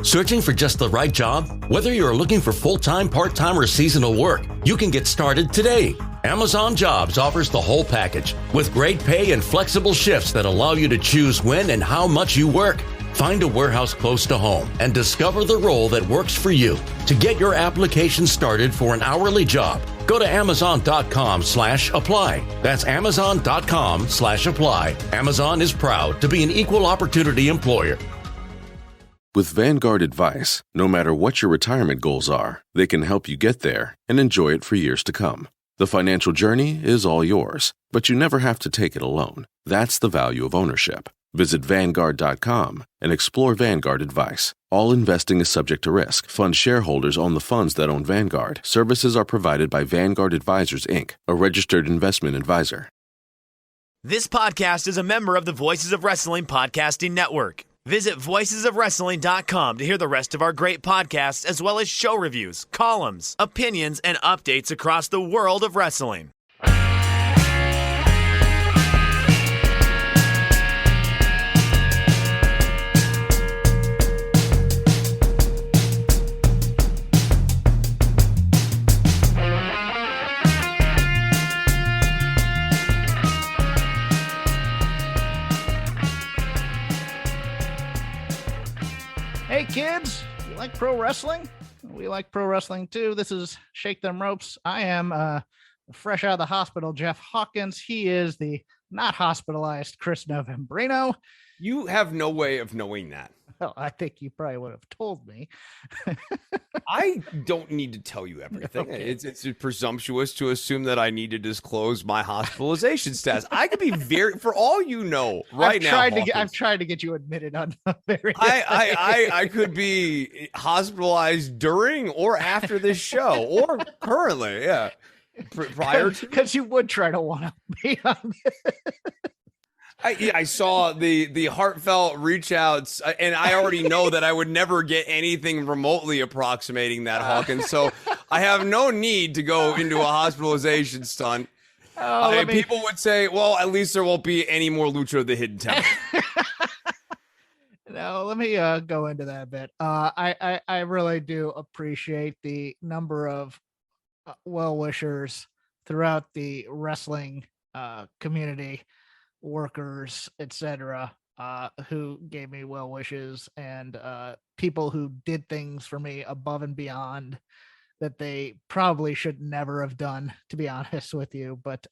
Searching for just the right job? Whether you're looking for full-time, part-time, or seasonal work, you can get started today. Amazon Jobs offers the whole package with great pay and flexible shifts that allow you to choose when and how much you work. Find a warehouse close to home and discover the role that works for you. To get your application started for an hourly job, go to amazon.com/apply. That's amazon.com/apply. Amazon is proud to be an equal opportunity employer. With Vanguard Advice, no matter what your retirement goals are, they can help you get there and enjoy it for years to come. The financial journey is all yours, but you never have to take it alone. That's the value of ownership. Visit Vanguard.com and explore Vanguard Advice. All investing is subject to risk. Fund shareholders own the funds that own Vanguard. Services are provided by Vanguard Advisors, Inc., a registered investment advisor. This podcast is a member of the Voices of Wrestling Podcasting Network. Visit voicesofwrestling.com to hear the rest of our great podcasts, as well as show reviews, columns, opinions, and updates across the world of wrestling. Hey kids, you like pro wrestling? We like pro wrestling too. This is Shake Them Ropes. I am fresh out of the hospital, Jeff Hawkins. He is the not hospitalized Chris Novembrino. You have no way of knowing that. Well, I think you probably would have told me. I don't need to tell you everything. Okay. It's presumptuous to assume that I need to disclose my hospitalization status. I could be for all you know, right now. I've tried to get you admitted on various. I could be hospitalized during or after this show, or currently, yeah, prior to, because you would try to want to be on. I saw the heartfelt reach outs, and I already know that I would never get anything remotely approximating that, Hawkins. So I have no need to go into a hospitalization stunt. People would say, well, at least there won't be any more Lucha of the Hidden Talent. No, let me go into that a bit. I really do appreciate the number of well-wishers throughout the wrestling community, workers, etc., who gave me well wishes, and people who did things for me above and beyond that they probably should never have done, to be honest with you. But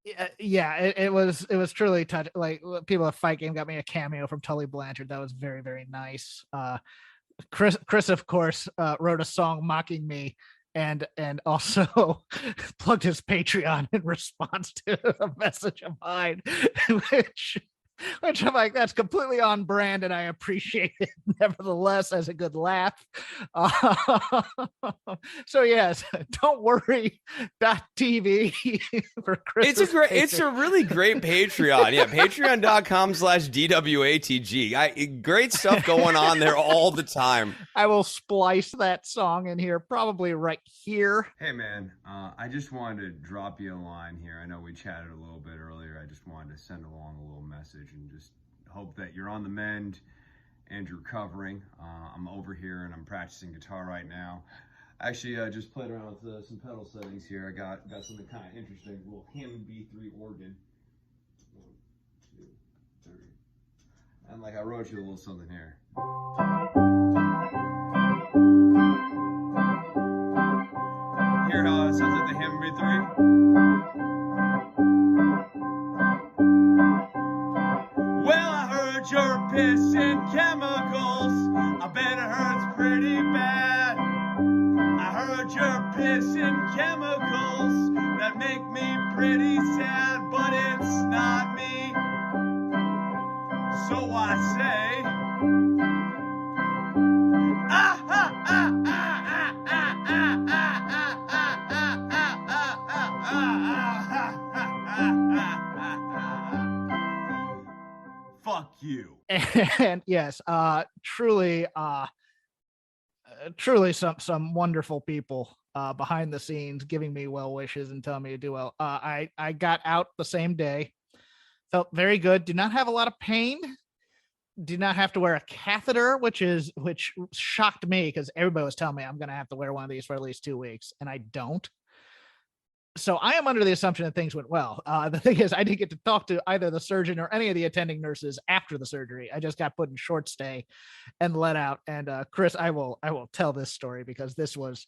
it was truly touching. Like, people at Fight Game got me a cameo from Tully Blanchard. That was very, very nice. Chris of course wrote a song mocking me, and also plugged his Patreon in response to a message of mine, which I'm like, that's completely on brand, and I appreciate it nevertheless as a good laugh. So yes, don't worry. .tv for Chris. It's a really great Patreon. Yeah, patreon.com/DWATG. Great stuff going on there all the time. I will splice that song in here, probably right here. Hey man, I just wanted to drop you a line here. I know we chatted a little bit earlier. I just wanted to send along a little message and just hope that you're on the mend and you're recovering. I'm over here and I'm practicing guitar right now. Actually, I just played around with some pedal settings here. I got something kind of interesting, a little Hammond B3 organ. 1, 2, 3. And like I wrote you a little something here. Hear how it sounds like the Hammond B3? You're pissing chemicals. I bet it hurts pretty bad. I heard you're pissing chemicals that make me pretty sad, but it's not me. So I say, ah, ah, ah, ah, ah, ah, ah, ah, fuck you. And yes, truly some wonderful people behind the scenes giving me well wishes and telling me to do well. I got out the same day, felt very good, did not have a lot of pain, do not have to wear a catheter, which shocked me because everybody was telling me I'm going to have to wear one of these for at least 2 weeks, and I don't. So I am under the assumption that things went well. The thing is, I didn't get to talk to either the surgeon or any of the attending nurses after the surgery. I just got put in short stay and let out. And Chris, I will tell this story because this was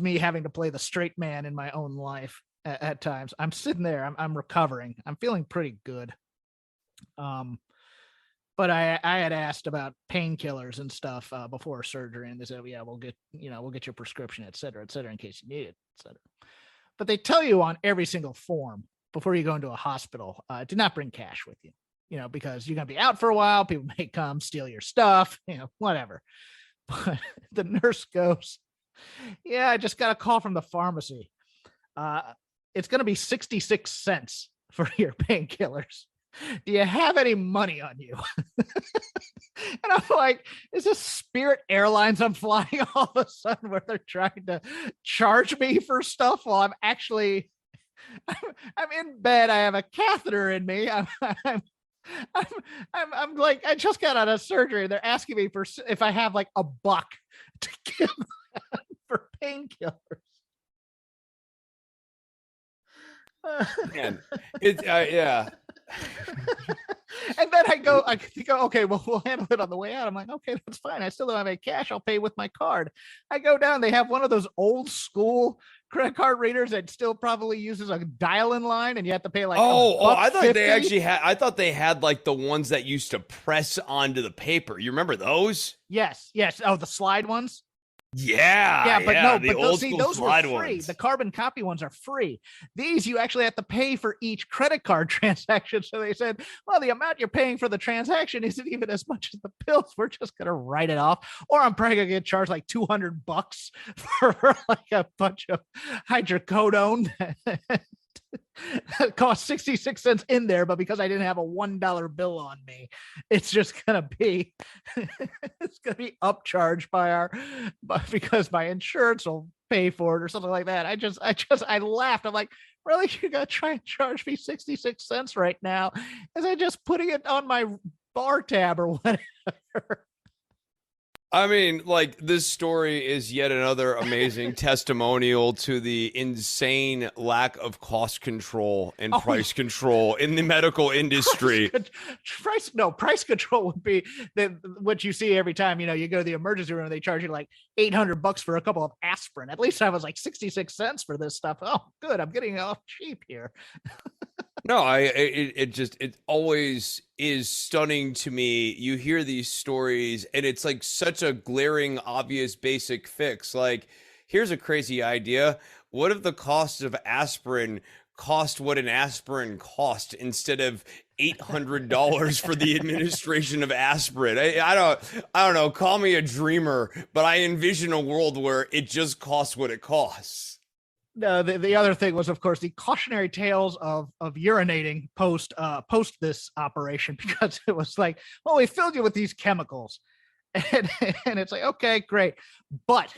me having to play the straight man in my own life at times. I'm sitting there, I'm recovering, I'm feeling pretty good. But I had asked about painkillers and stuff before surgery, and they said, yeah, we'll get your prescription, et cetera, in case you need it, et cetera. But they tell you on every single form before you go into a hospital, do not bring cash with you, because you're going to be out for a while. People may come steal your stuff, whatever. But the nurse goes, yeah, I just got a call from the pharmacy. It's going to be 66 cents for your painkillers. Do you have any money on you? And I'm like, is this Spirit Airlines I'm flying all of a sudden where they're trying to charge me for stuff while I'm actually, I'm in bed. I have a catheter in me. I'm like, I just got out of surgery. They're asking me for if I have like $1 to give them for painkillers. Man, it's yeah. And then I go, okay, well, we'll handle it on the way out. I'm like, okay, that's fine. I still don't have any cash. I'll pay with my card. I go down. They have one of those old school credit card readers that still probably uses a dial-in line, and you have to pay like I thought they actually had. I thought they had like the ones that used to press onto the paper. You remember those? Yes. Oh, the slide ones. Yeah, those were free. Ones. The carbon copy ones are free. These you actually have to pay for each credit card transaction. So they said, well, the amount you're paying for the transaction isn't even as much as the bills. We're just gonna write it off, or I'm probably gonna get charged like $200 for like a bunch of hydrocodone. It cost 66 cents in there, but because I didn't have a $1 bill on me, it's just gonna be upcharged because my insurance will pay for it or something like that. I laughed. I'm like, really? You're gonna try and charge me 66 cents right now? Is I just putting it on my bar tab or whatever? I mean, like, this story is yet another amazing testimonial to the insane lack of cost control and price control in the medical industry. Price control would be what you see every time, you go to the emergency room and they charge you like $800 for a couple of aspirin. At least I was like 66 cents for this stuff. Oh, good. I'm getting it off cheap here. No, it always is stunning to me. You hear these stories and it's like such a glaring, obvious, basic fix. Like, here's a crazy idea. What if the cost of aspirin cost what an aspirin cost instead of $800 for the administration of aspirin? I don't know. Call me a dreamer, but I envision a world where it just costs what it costs. No, the other thing was, of course, the cautionary tales of urinating post this operation, because it was like, well, we filled you with these chemicals, and it's like, okay, great, but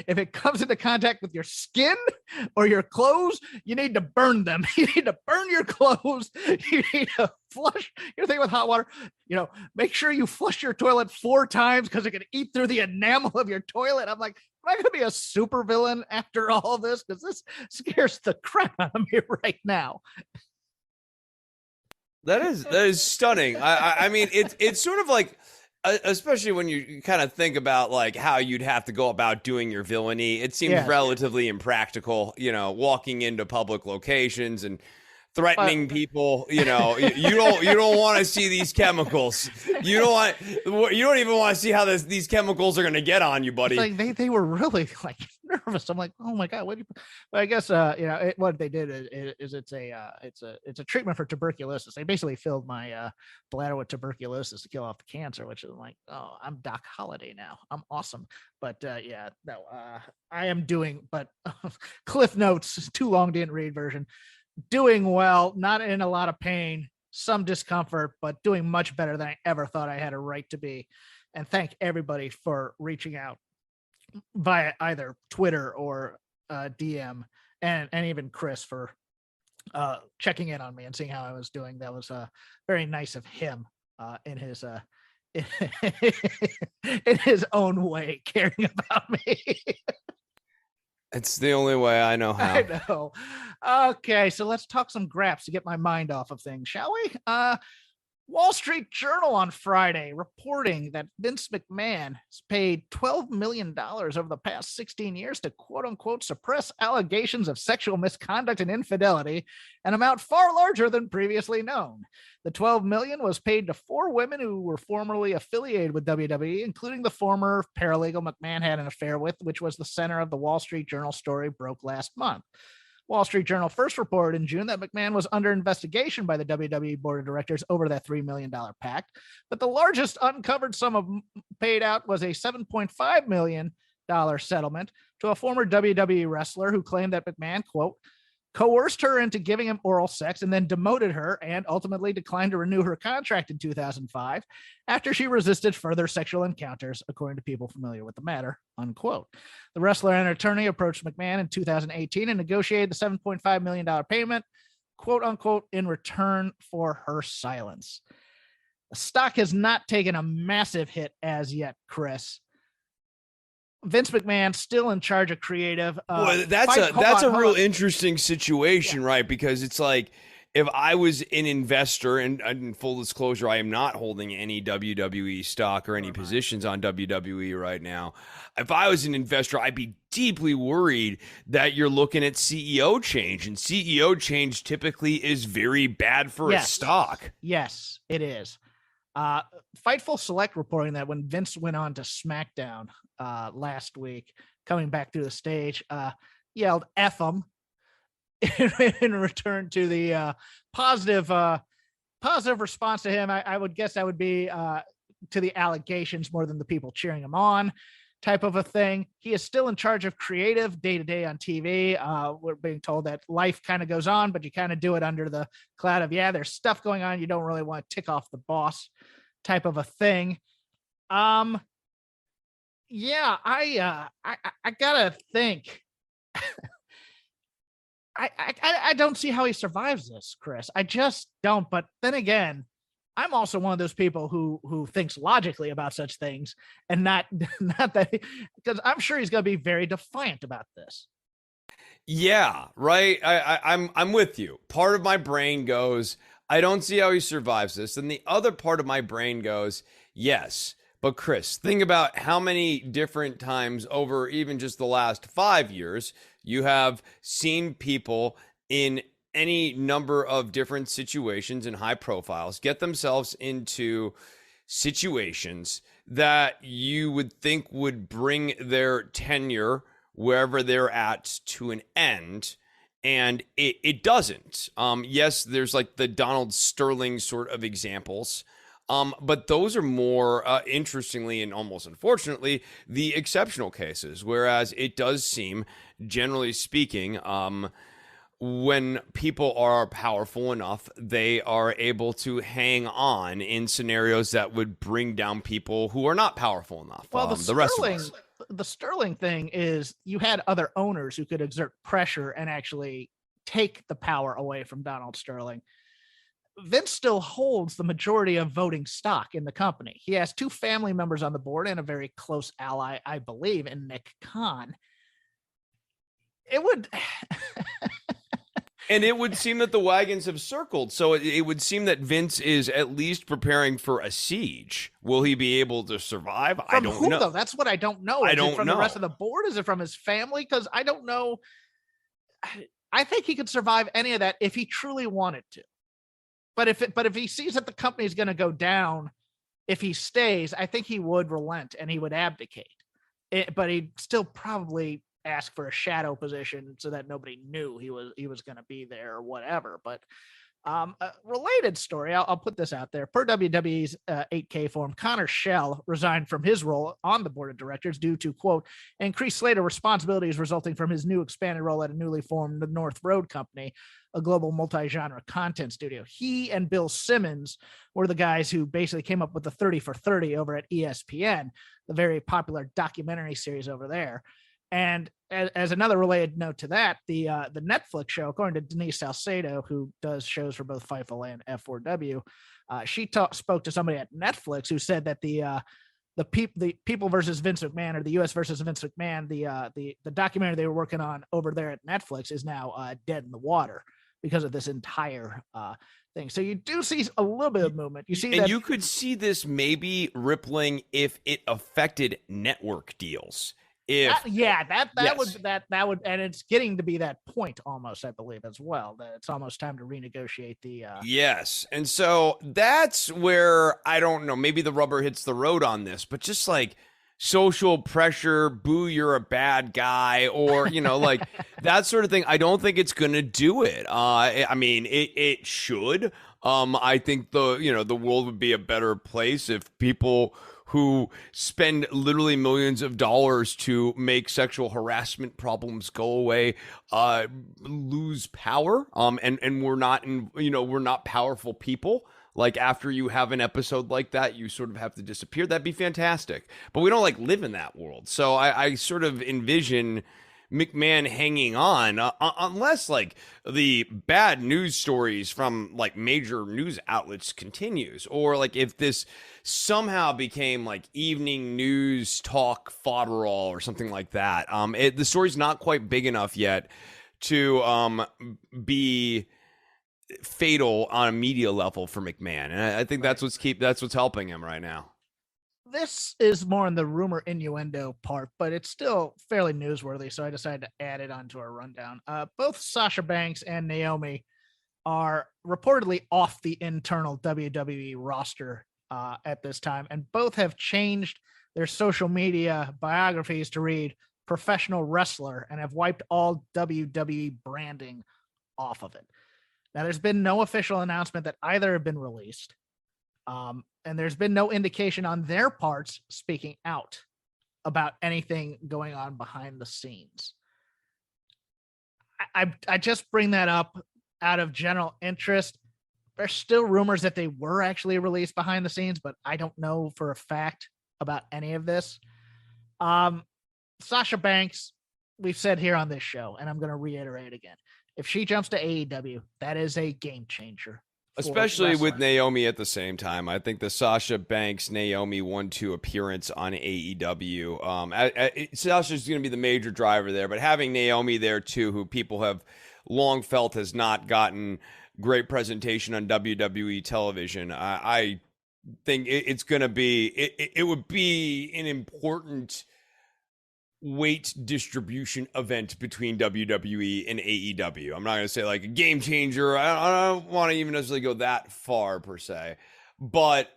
if it comes into contact with your skin or your clothes, you need to burn them. You need to burn your clothes. You need to flush your thing with hot water. Make sure you flush your toilet 4 times because it can eat through the enamel of your toilet. I'm like, am I going to be a supervillain after all this? Because this scares the crap out of me right now. That is stunning. I mean, it's sort of like, especially when you kind of think about like how you'd have to go about doing your villainy. It seems relatively impractical, walking into public locations and threatening people. You don't want to see these chemicals. You don't even want to see how these chemicals are going to get on you, buddy. It's like they were really like nervous. I'm like, oh my god, what? But I guess what they did is it's a treatment for tuberculosis. They basically filled my bladder with tuberculosis to kill off the cancer, which is like, oh, I'm Doc Holliday now. I'm awesome. But I am doing. But Cliff Notes, too long, didn't read version. Doing well, not in a lot of pain, some discomfort, but doing much better than I ever thought I had a right to be. And thank everybody for reaching out via either Twitter or DM, and even Chris for checking in on me and seeing how I was doing. That was very nice of him. in his in his own way, caring about me. It's the only way I know how. I know. Okay, so let's talk some graps to get my mind off of things, shall we? Wall Street Journal on Friday reporting that Vince McMahon has paid $12 million over the past 16 years to quote unquote suppress allegations of sexual misconduct and infidelity, an amount far larger than previously known. The $12 million was paid to 4 women who were formerly affiliated with WWE, including the former paralegal McMahon had an affair with, which was the center of the Wall Street Journal story broke last month. Wall Street Journal first reported in June that McMahon was under investigation by the WWE board of directors over that $3 million pact, but the largest uncovered sum of paid out was a $7.5 million settlement to a former WWE wrestler who claimed that McMahon, quote, coerced her into giving him oral sex and then demoted her and ultimately declined to renew her contract in 2005 after she resisted further sexual encounters, according to people familiar with the matter, unquote. The wrestler and attorney approached McMahon in 2018 and negotiated the $7.5 million payment, quote unquote, in return for her silence. The stock has not taken a massive hit as yet, Chris. Vince McMahon still in charge of creative. Well, that's a real interesting situation, right? Because it's like, if I was an investor, and in full disclosure, I am not holding any WWE stock or any positions on WWE right now. If I was an investor, I'd be deeply worried that you're looking at CEO change, and CEO change typically is very bad for a stock. Yes, it is. Fightful Select reporting that when Vince went on to SmackDown last week, coming back through the stage, yelled "F him" in return to the positive response to him. I would guess that would be to the allegations more than the people cheering him on, type of a thing. He is still in charge of creative day to day on TV. We're being told that life kind of goes on, but you kind of do it under the cloud of, there's stuff going on. You don't really want to tick off the boss, type of a thing. I gotta think. I don't see how he survives this, Chris. I just don't. But then again, I'm also one of those people who thinks logically about such things, and not that, because I'm sure he's going to be very defiant about this. Yeah, right. I'm with you. Part of my brain goes, I don't see how he survives this, and the other part of my brain goes, yes. But Chris, think about how many different times over even just the last 5 years you have seen people in any number of different situations and high profiles get themselves into situations that you would think would bring their tenure wherever they're at to an end. And it doesn't. Yes, there's like the Donald Sterling sort of examples. But those are more, interestingly and almost unfortunately, the exceptional cases. Whereas it does seem, generally speaking, when people are powerful enough, they are able to hang on in scenarios that would bring down people who are not powerful enough. Well, the Sterling thing is you had other owners who could exert pressure and actually take the power away from Donald Sterling. Vince still holds the majority of voting stock in the company. He has 2 family members on the board and a very close ally, I believe, in Nick Khan. It would... And it would seem that the wagons have circled. So it would seem that Vince is at least preparing for a siege. Will he be able to survive? I don't know. Though? That's what I don't know. Is it from the rest of the board? Is it from his family? Because I don't know. I think he could survive any of that if he truly wanted to. But if he sees that the company is going to go down, if he stays, I think he would relent and he would abdicate. But he'd still probably ask for a shadow position so that nobody knew he was going to be there or whatever. But a related story, I'll put this out there. Per WWE's 8K form, Connor Schell resigned from his role on the board of directors due to, quote, increased slate of responsibilities resulting from his new expanded role at a newly formed North Road Company, a global multi-genre content studio. He and Bill Simmons were the guys who basically came up with the 30 for 30 over at ESPN, the very popular documentary series over there. And as another related note to that, the Netflix show, according to Denise Salcedo, who does shows for both Fightful and F4W, she spoke to somebody at Netflix who said that the people versus Vince McMahon, or the U.S. versus Vince McMahon, the documentary they were working on over there at Netflix is now dead in the water because of this entire thing. So you do see a little bit of movement. You see, and that you could see this maybe rippling if it affected network deals. If that would, and it's getting to be that point almost, I believe, as well, that it's almost time to renegotiate the yes. And so that's where, I don't know, maybe the rubber hits the road on this, but just like social pressure, boo, you're a bad guy, or like that sort of thing, I don't think it's gonna do it. I mean, it should. I think the world would be a better place if people who spend literally millions of dollars to make sexual harassment problems go away, lose power. And we're not powerful people. Like, after you have an episode like that, you sort of have to disappear. That'd be fantastic. But we don't live in that world. So I sort of envision McMahon hanging on, unless the bad news stories from major news outlets continues, or if this somehow became evening news talk fodder or something like that. The story's not quite big enough yet to be fatal on a media level for McMahon, and I think that's what's helping him right now. This is more in the rumor innuendo part, but it's still fairly newsworthy, so I decided to add it onto our rundown. Both Sasha Banks and Naomi are reportedly off the internal WWE roster at this time, and both have changed their social media biographies to read professional wrestler and have wiped all WWE branding off of it. Now, there's been no official announcement that either have been released. And there's been no indication on their parts speaking out about anything going on behind the scenes. I just bring that up out of general interest. There's still rumors that they were actually released behind the scenes, but I don't know for a fact about any of this. Sasha Banks, we've said here on this show, and I'm going to reiterate again. If she jumps to AEW, that is a game changer. Especially with Naomi at the same time. I think the Sasha Banks Naomi 1-2 appearance on AEW. Sasha's going to be the major driver there, but having Naomi there too, who people have long felt has not gotten great presentation on WWE television. I think it's going to be, it would be an important weight distribution event between WWE and AEW. I'm not going to say a game changer. I don't want to even necessarily go that far per se, but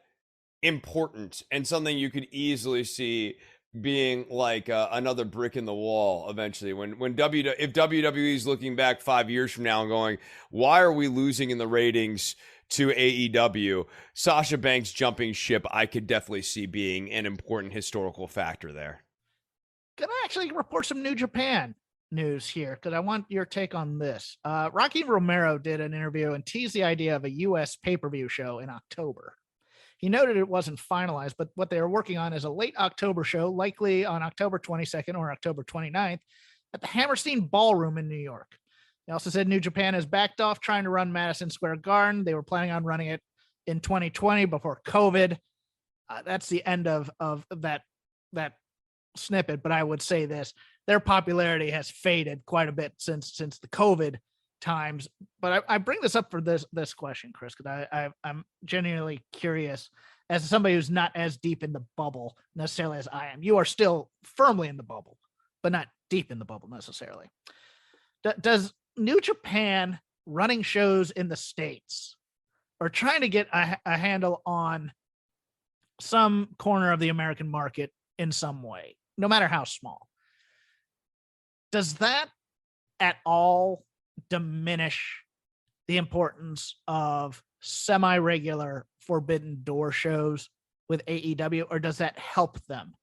important, and something you could easily see being another brick in the wall eventually. If WWE is looking back 5 years from now and going, why are we losing in the ratings to AEW? Sasha Banks jumping ship, I could definitely see being an important historical factor there. Gonna actually report some New Japan news here because I want your take on this. Rocky Romero did an interview and teased the idea of a U.S. pay-per-view show in October. He noted it wasn't finalized, but what they are working on is a late October show, likely on October 22nd or October 29th at the Hammerstein Ballroom in New York. He also said New Japan has backed off trying to run Madison Square Garden. They were planning on running it in 2020 before COVID. That's the end of that snippet, but I would say this: their popularity has faded quite a bit since the COVID times. But I bring this up for this question, Chris, because I'm genuinely curious, as somebody who's not as deep in the bubble necessarily as I am. You are still firmly in the bubble, but not deep in the bubble necessarily. Does New Japan running shows in the States, or trying to get a handle on some corner of the American market in some way, no matter how small, does that at all diminish the importance of semi-regular Forbidden Door shows with AEW, or does that help them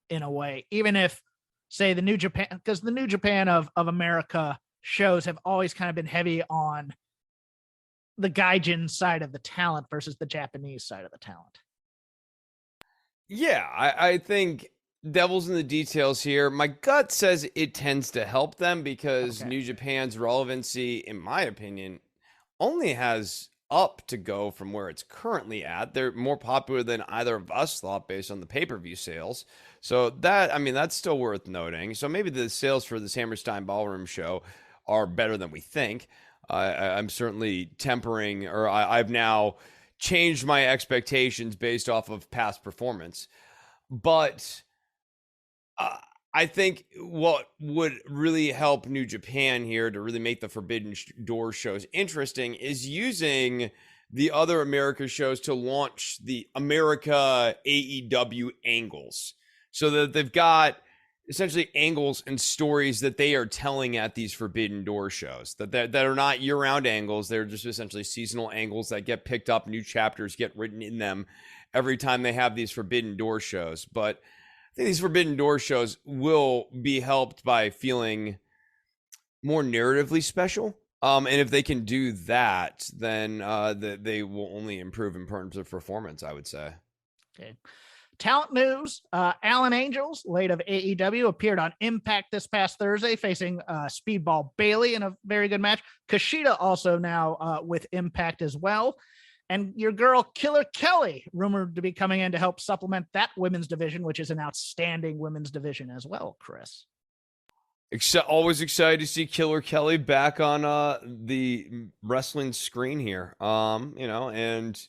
in a way? Even if, say, the New Japan, because the New Japan of America shows have always kind of been heavy on the Gaijin side of the talent versus the Japanese side of the talent. Yeah, I think devil's in the details here. My gut says it tends to help them because Okay. New Japan's relevancy, in my opinion, only has up to go from where it's currently at. They're more popular than either of us thought based on the pay-per-view sales. So that's still worth noting. So maybe the sales for this Hammerstein Ballroom show are better than we think. I'm certainly tempering, or I've now changed my expectations based off of past performance. But I think what would really help New Japan here to really make the Forbidden Door shows interesting is using the other America shows to launch the America AEW angles, so that they've got essentially angles and stories that they are telling at these Forbidden Door shows that are not year-round angles. They're just essentially seasonal angles that get picked up. New chapters get written in them every time they have these Forbidden Door shows. But I think these Forbidden Door shows will be helped by feeling more narratively special. And if they can do that, then they will only improve in terms of performance, I would say. Okay. Talent news, Alan Angels, late of AEW, appeared on Impact this past Thursday, facing Speedball Bailey in a very good match. Kushida also now with Impact as well. And your girl, Killer Kelly, rumored to be coming in to help supplement that women's division, which is an outstanding women's division as well, Chris. Always excited to see Killer Kelly back on the wrestling screen here. And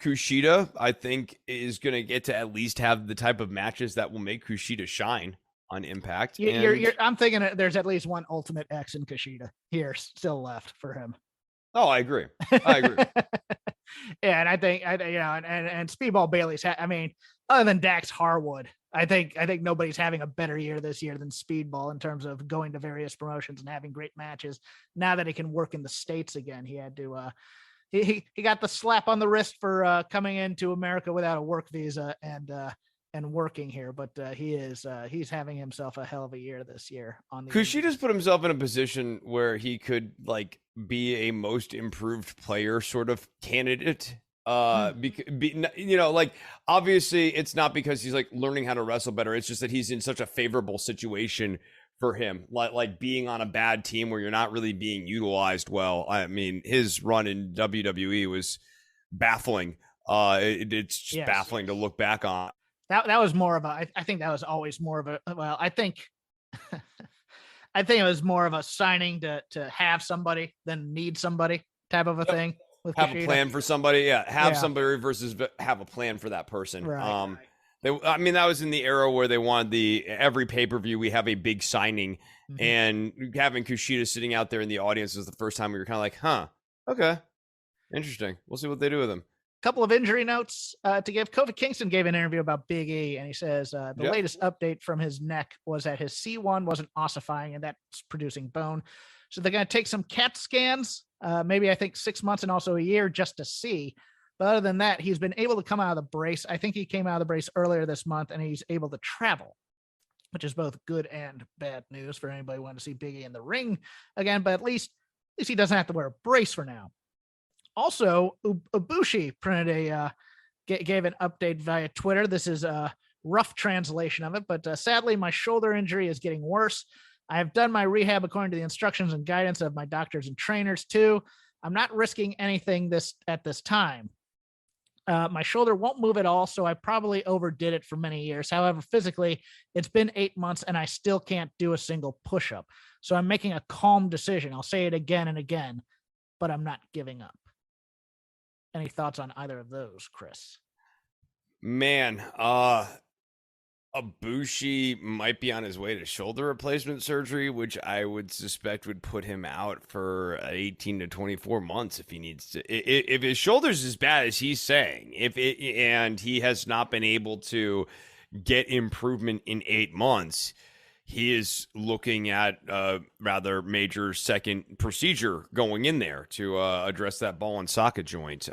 Kushida, I think, is going to get to at least have the type of matches that will make Kushida shine on Impact. I'm thinking there's at least one Ultimate X in Kushida here still left for him. Oh, I agree. Yeah, and I think and Speedball Bailey's. Other than Dax Harwood, I think nobody's having a better year this year than Speedball in terms of going to various promotions and having great matches. Now that he can work in the States again, he had to. He got the slap on the wrist for coming into America without a work visa and working here, but he's having himself a hell of a year this year. Kushida's put himself in a position where he could be a most improved player sort of candidate. Obviously it's not because he's learning how to wrestle better. It's just that he's in such a favorable situation for him, like being on a bad team where you're not really being utilized well. I mean, his run in WWE was baffling. It's just baffling to look back on. That was more of a. I think that was always more of a. Well, I think it was more of a signing to have somebody than need somebody type of a thing. With have Kushida. A plan for somebody, have somebody versus have a plan for that person. Right. That was in the era where they wanted every pay-per-view we have a big signing, and having Kushida sitting out there in the audience was the first time we were kind of like, huh, okay, interesting. We'll see what they do with him. Couple of injury notes to give. Kofi Kingston gave an interview about Big E, and he says the latest update from his neck was that his C1 wasn't ossifying, and that's producing bone. So they're going to take some CAT scans, maybe I think 6 months and also a year just to see. But other than that, he's been able to come out of the brace. I think he came out of the brace earlier this month, and he's able to travel, which is both good and bad news for anybody wanting to see Big E in the ring again. But at least he doesn't have to wear a brace for now. Also, Ibushi gave an update via Twitter. This is a rough translation of it, but sadly, my shoulder injury is getting worse. I have done my rehab according to the instructions and guidance of my doctors and trainers too. I'm not risking anything at this time. My shoulder won't move at all, so I probably overdid it for many years. However, physically, it's been 8 months and I still can't do a single push-up. So I'm making a calm decision. I'll say it again and again, but I'm not giving up. Any thoughts on either of those, Chris? Man, Ibushi might be on his way to shoulder replacement surgery, which I would suspect would put him out for 18 to 24 months if he needs to. If his shoulder's as bad as he's saying, and he has not been able to get improvement in 8 months, he is looking at a rather major second procedure going in there to address that ball and socket joint.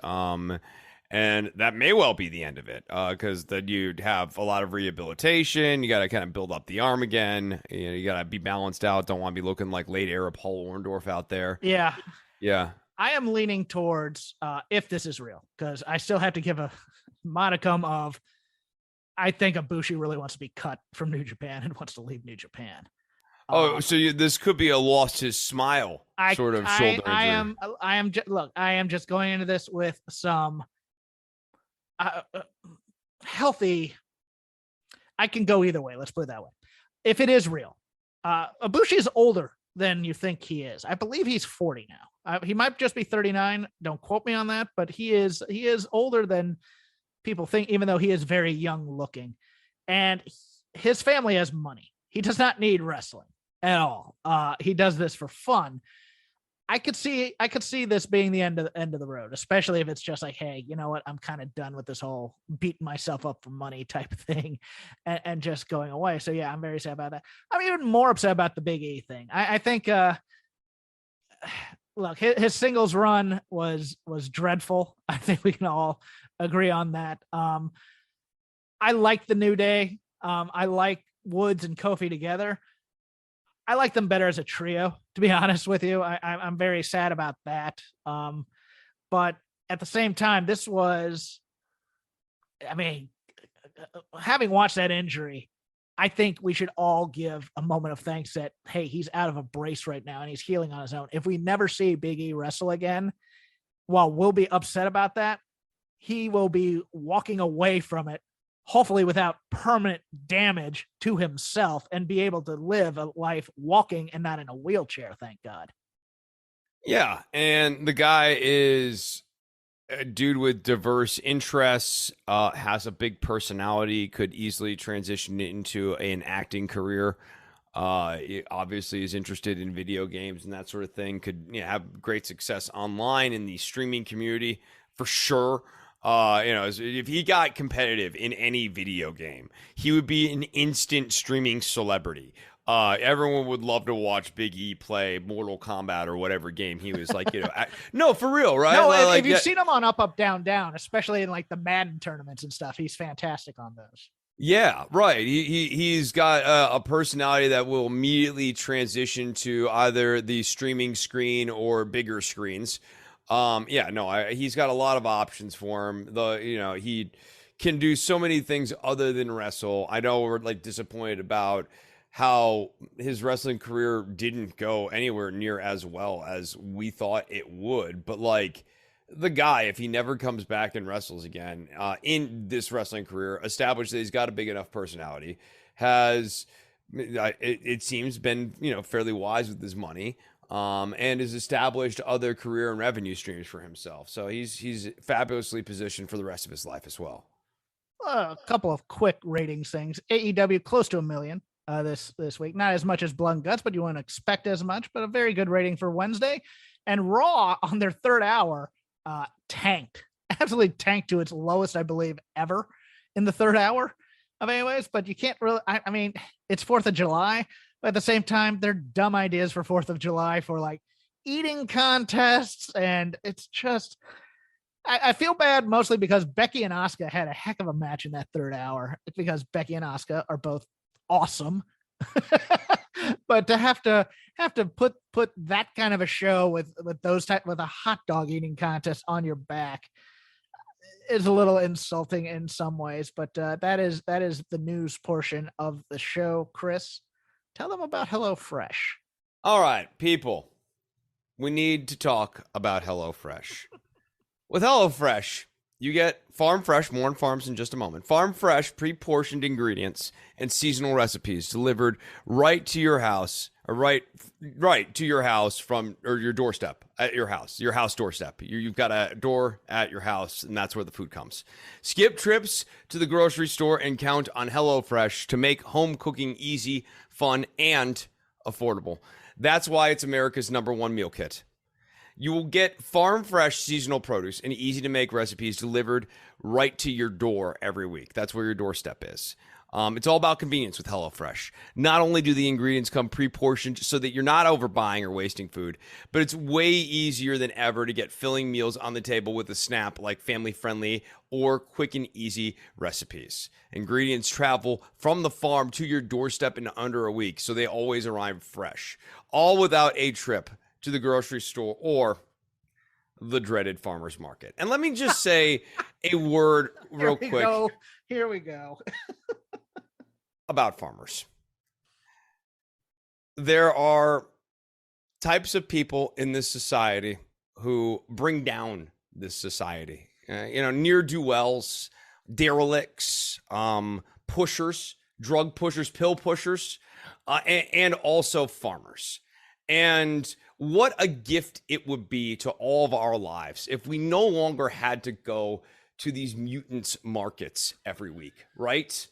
And that may well be the end of it, because then you'd have a lot of rehabilitation. You got to kind of build up the arm again. You got to be balanced out. Don't want to be looking like late era Paul Orndorff out there. Yeah. I am leaning towards if this is real, because I still have to give a modicum of I think Ibushi really wants to be cut from New Japan and wants to leave New Japan. So this could be a lost his smile sort of shoulder injury. I am just going into this with some healthy. I can go either way. Let's put it that way. If it is real, Ibushi is older than you think he is. I believe he's 40 now. He might just be 39. Don't quote me on that, but he is older than people think, even though he is very young looking. And his family has money. He does not need wrestling at all. He does this for fun. I could see this being the end of the road, especially if it's just like, hey, you know what? I'm kind of done with this whole beating myself up for money type of thing and just going away. So yeah, I'm very sad about that. I'm even more upset about the Big E thing. I think, look, his singles run was dreadful. I think we can all agree on that. I like the New Day. I like Woods and Kofi together. I like them better as a trio, to be honest with you. I'm very sad about that. But at the same time, this was, I mean, having watched that injury, I think we should all give a moment of thanks that, hey, he's out of a brace right now and he's healing on his own. If we never see Big E wrestle again, while we'll be upset about that, he will be walking away from it, hopefully without permanent damage to himself, and be able to live a life walking and not in a wheelchair. Thank God. Yeah. And the guy is a dude with diverse interests, has a big personality, could easily transition into an acting career. He obviously is interested in video games and that sort of thing, could have great success online in the streaming community for sure. If he got competitive in any video game, he would be an instant streaming celebrity. Everyone would love to watch Big E play Mortal Kombat or whatever game he was like, no, for real, right? No, like, if you've seen him on Up, Up, Down, Down, especially in like the Madden tournaments and stuff, he's fantastic on those. Yeah, right. He's got a personality that will immediately transition to either the streaming screen or bigger screens. He's got a lot of options for him. He can do so many things other than wrestle. I know we're like disappointed about how his wrestling career didn't go anywhere near as well as we thought it would. But like the guy, if he never comes back and wrestles again in this wrestling career, established that he's got a big enough personality, has it seems been fairly wise with his money. And has established other career and revenue streams for himself. So he's fabulously positioned for the rest of his life as well. A couple of quick ratings things. AEW close to 1 million this week. Not as much as Blood and Guts, but you wouldn't expect as much, but a very good rating for Wednesday. And Raw on their third hour tanked. Absolutely tanked to its lowest, I believe, ever in the third hour of anyways. But you can't really, I mean, it's 4th of July. But at the same time, they're dumb ideas for 4th of July for like eating contests. And it's just, I feel bad mostly because Becky and Asuka had a heck of a match in that third hour. It's because Becky and Asuka are both awesome. But to have to put that kind of a show with a hot dog eating contest on your back is a little insulting in some ways. But that is the news portion of the show. Chris, tell them about Hellofresh. All right, people, we need to talk about Hellofresh. With Hellofresh, you get farm fresh, more on farms in just a moment, farm fresh, pre-portioned ingredients and seasonal recipes delivered right to your house, or right to your house or your doorstep at your house doorstep. You've got a door at your house, and that's where the food comes. Skip trips to the grocery store and count on HelloFresh to make home cooking easy, fun, and affordable. That's why it's America's #1 meal kit. You will get farm fresh seasonal produce and easy to make recipes delivered right to your door every week. That's where your doorstep is. It's all about convenience with HelloFresh. Not only do the ingredients come pre-portioned so that you're not overbuying or wasting food, but it's way easier than ever to get filling meals on the table with a snap like family-friendly or quick and easy recipes. Ingredients travel from the farm to your doorstep in under a week, so they always arrive fresh. All without a trip to the grocery store or the dreaded farmer's market. And let me just say a word real quick. Here we go. About farmers. There are types of people in this society who bring down this society. Ne'er-do-wells, derelicts, pushers, drug pushers, pill pushers, and also farmers. And what a gift it would be to all of our lives if we no longer had to go to these mutants markets every week, right?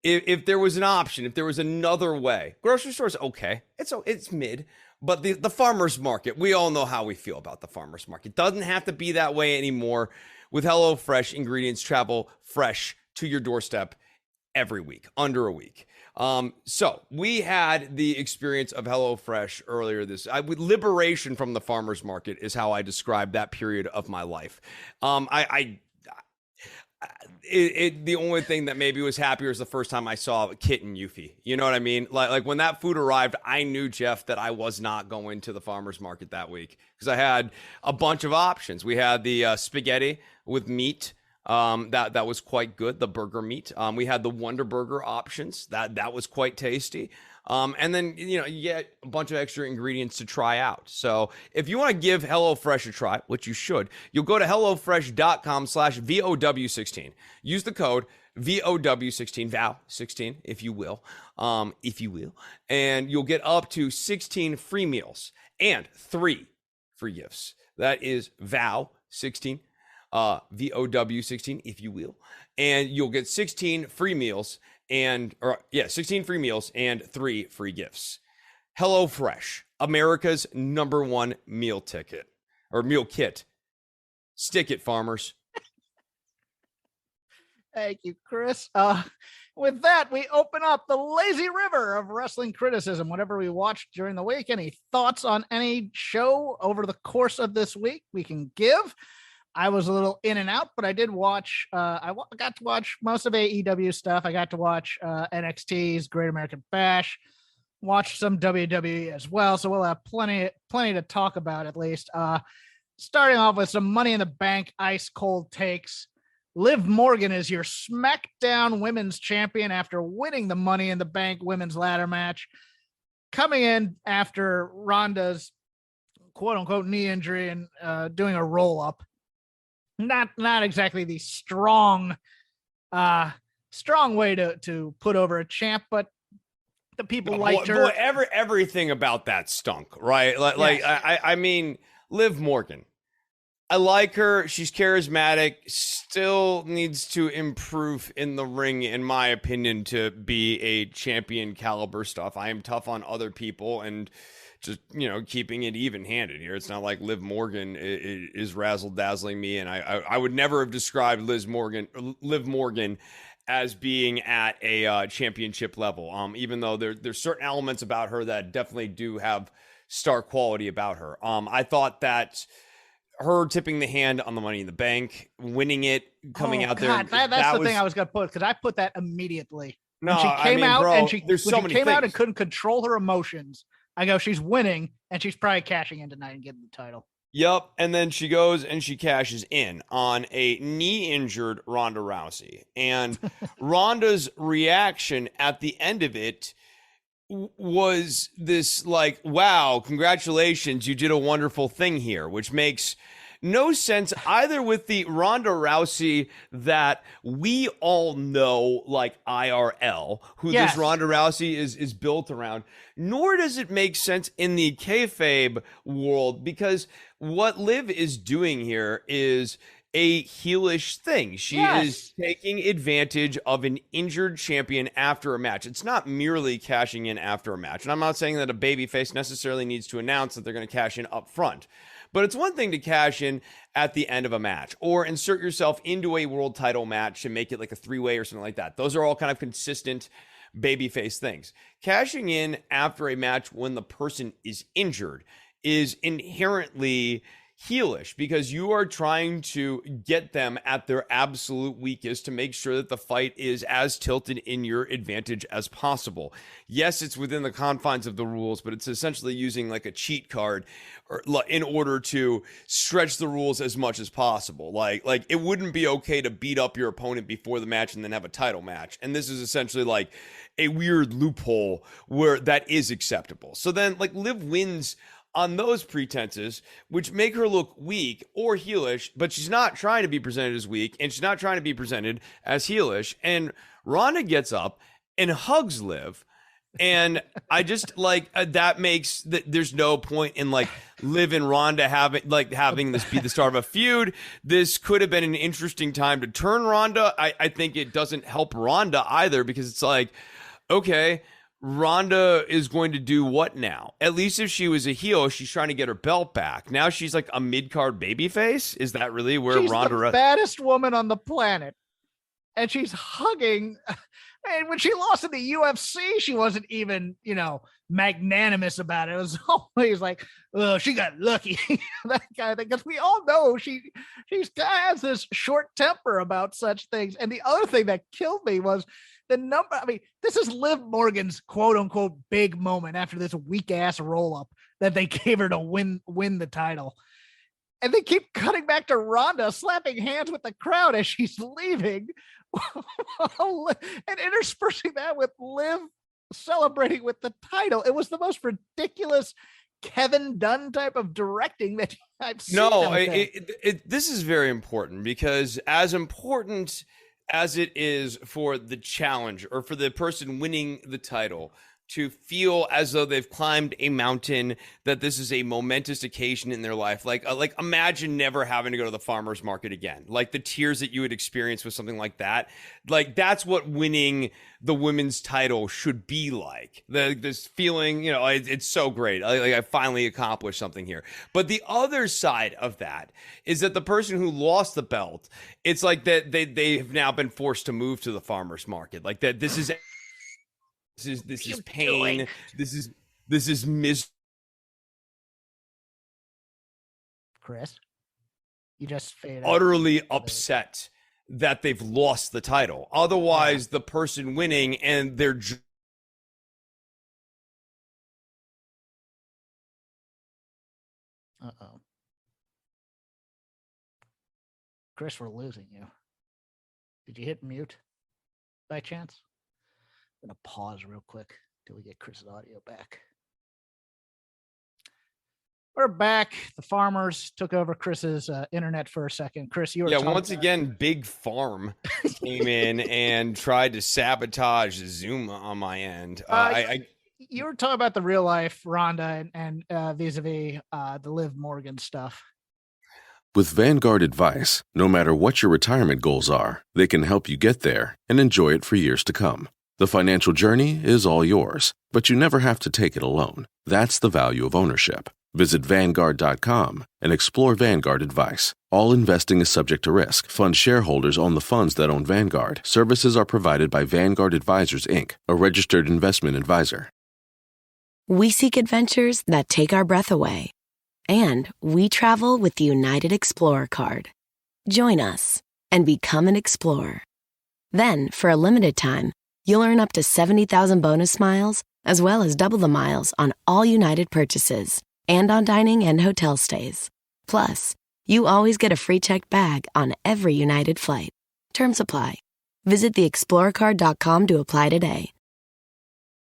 If there was an option, if there was another way. Grocery stores, okay, it's mid. But the farmer's market, we all know how we feel about the farmer's market. Doesn't have to be that way anymore. With Hellofresh, ingredients travel fresh to your doorstep every week, under a week. So we had the experience of HelloFresh earlier liberation from the farmer's market is how I describe that period of my life. The only thing that maybe was happier is the first time I saw Kit and Yuffie. You know what I mean? Like when that food arrived, I knew, Jeff, that I was not going to the farmer's market that week because I had a bunch of options. We had the spaghetti with meat. That was quite good. The burger meat. We had the Wonder Burger options. That was quite tasty. And then, you get a bunch of extra ingredients to try out. So if you want to give HelloFresh a try, which you should, you'll go to HelloFresh.com/VOW16. Use the code VOW16, VOW16, if you will, and you'll get up to 16 free meals and 3 free gifts. That is VOW16. VOW16, if you will, and you'll get 16 free meals and 3 free gifts. HelloFresh, America's #1 meal ticket or meal kit. Stick it, farmers. Thank you, Chris. With that, we open up the lazy river of wrestling criticism. Whatever we watched during the week, any thoughts on any show over the course of this week we can give. I was a little in and out, but I did watch. I got to watch most of AEW stuff. I got to watch NXT's Great American Bash, watch some WWE as well. So we'll have plenty to talk about at least. Starting off with some Money in the Bank ice cold takes. Liv Morgan is your SmackDown Women's Champion after winning the Money in the Bank Women's Ladder match, coming in after Ronda's quote unquote knee injury and doing a roll up. Not exactly the strong way to put over a champ, but the people liked her. Everything about that stunk, right? Yes. I mean, Liv Morgan. I like her. She's charismatic. Still needs to improve in the ring, in my opinion, to be a champion caliber stuff. I am tough on other people and just, keeping it even-handed here. It's not like Liv Morgan is razzle-dazzling me, and I would never have described Liv Morgan as being at a championship level, even though there's certain elements about her that definitely do have star quality about her. I thought that her tipping the hand on the Money in the Bank, winning it, coming out there. That's the thing I was going to put, because I put that immediately. No, when she came out, bro, and she came out and things. couldn't control her emotions. I go, she's winning, and she's probably cashing in tonight and getting the title. Yep, and then she goes and she cashes in on a knee-injured Ronda Rousey. And Ronda's reaction at the end of it was this like, wow, congratulations, you did a wonderful thing here, which makes no sense either with the Ronda Rousey that we all know, like IRL, who Yes. this Ronda Rousey is built around, nor does it make sense in the kayfabe world, because what Liv is doing here is a heelish thing. She is taking advantage of an injured champion after a match. It's not merely cashing in after a match. And I'm not saying that a babyface necessarily needs to announce that they're going to cash in up front. But it's one thing to cash in at the end of a match or insert yourself into a world title match and make it like a 3-way or something like that. Those are all kind of consistent babyface things. Cashing in after a match when the person is injured is inherently heelish, because you are trying to get them at their absolute weakest to make sure that the fight is as tilted in your advantage as possible. Yes, it's within the confines of the rules, but it's essentially using like a cheat card in order to stretch the rules as much as possible. Like it wouldn't be okay to beat up your opponent before the match and then have a title match. And this is essentially like a weird loophole where that is acceptable. So then like Liv wins on those pretenses, which make her look weak or heelish, but she's not trying to be presented as weak, and she's not trying to be presented as heelish. And Ronda gets up and hugs Liv. And I just like that makes that there's no point in like Liv and Ronda having this be the start of a feud. This could have been an interesting time to turn Ronda. I think it doesn't help Ronda either, because it's like, okay, Ronda is going to do what now? At least if she was a heel, she's trying to get her belt back. Now she's like a mid-card babyface. Is that really where she's Ronda? The baddest woman on the planet, and she's hugging. And when she lost in the UFC, she wasn't even, magnanimous about it. It was always like, oh, she got lucky, that kind of thing. Because we all know she has this short temper about such things. And the other thing that killed me was the number. I mean, this is Liv Morgan's quote unquote big moment after this weak ass roll up that they gave her to win the title. And they keep cutting back to Ronda slapping hands with the crowd as she's leaving, and interspersing that with Liv celebrating with the title. It was the most ridiculous Kevin Dunn type of directing that I've seen. No, this is very important, because as important as it is for the challenger or for the person winning the title to feel as though they've climbed a mountain, that this is a momentous occasion in their life. Like imagine never having to go to the farmer's market again. Like the tears that you would experience with something like that. Like that's what winning the women's title should be like. This feeling, it's so great. I finally accomplished something here. But the other side of that is that the person who lost the belt, it's like that they have now been forced to move to the farmer's market. Like that this is pain. This is misery. Chris, you just faded utterly upset that they've lost the title. Otherwise, the person winning and their Chris, we're losing you. Did you hit mute by chance? I'm going to pause real quick till we get Chris's audio back. We're back. The farmers took over Chris's internet for a second. Chris, you were once again, Big Farm came in and tried to sabotage Zoom on my end. You were talking about the real life Ronda and vis-a-vis the Liv Morgan stuff. With Vanguard advice, no matter what your retirement goals are, they can help you get there and enjoy it for years to come. The financial journey is all yours, but you never have to take it alone. That's the value of ownership. Visit Vanguard.com and explore Vanguard advice. All investing is subject to risk. Fund shareholders own the funds that own Vanguard. Services are provided by Vanguard Advisors, Inc., a registered investment advisor. We seek adventures that take our breath away. And we travel with the United Explorer card. Join us and become an explorer. Then, for a limited time, you'll earn up to 70,000 bonus miles, as well as double the miles on all United purchases and on dining and hotel stays. Plus, you always get a free checked bag on every United flight. Terms apply. Visit theexplorercard.com to apply today.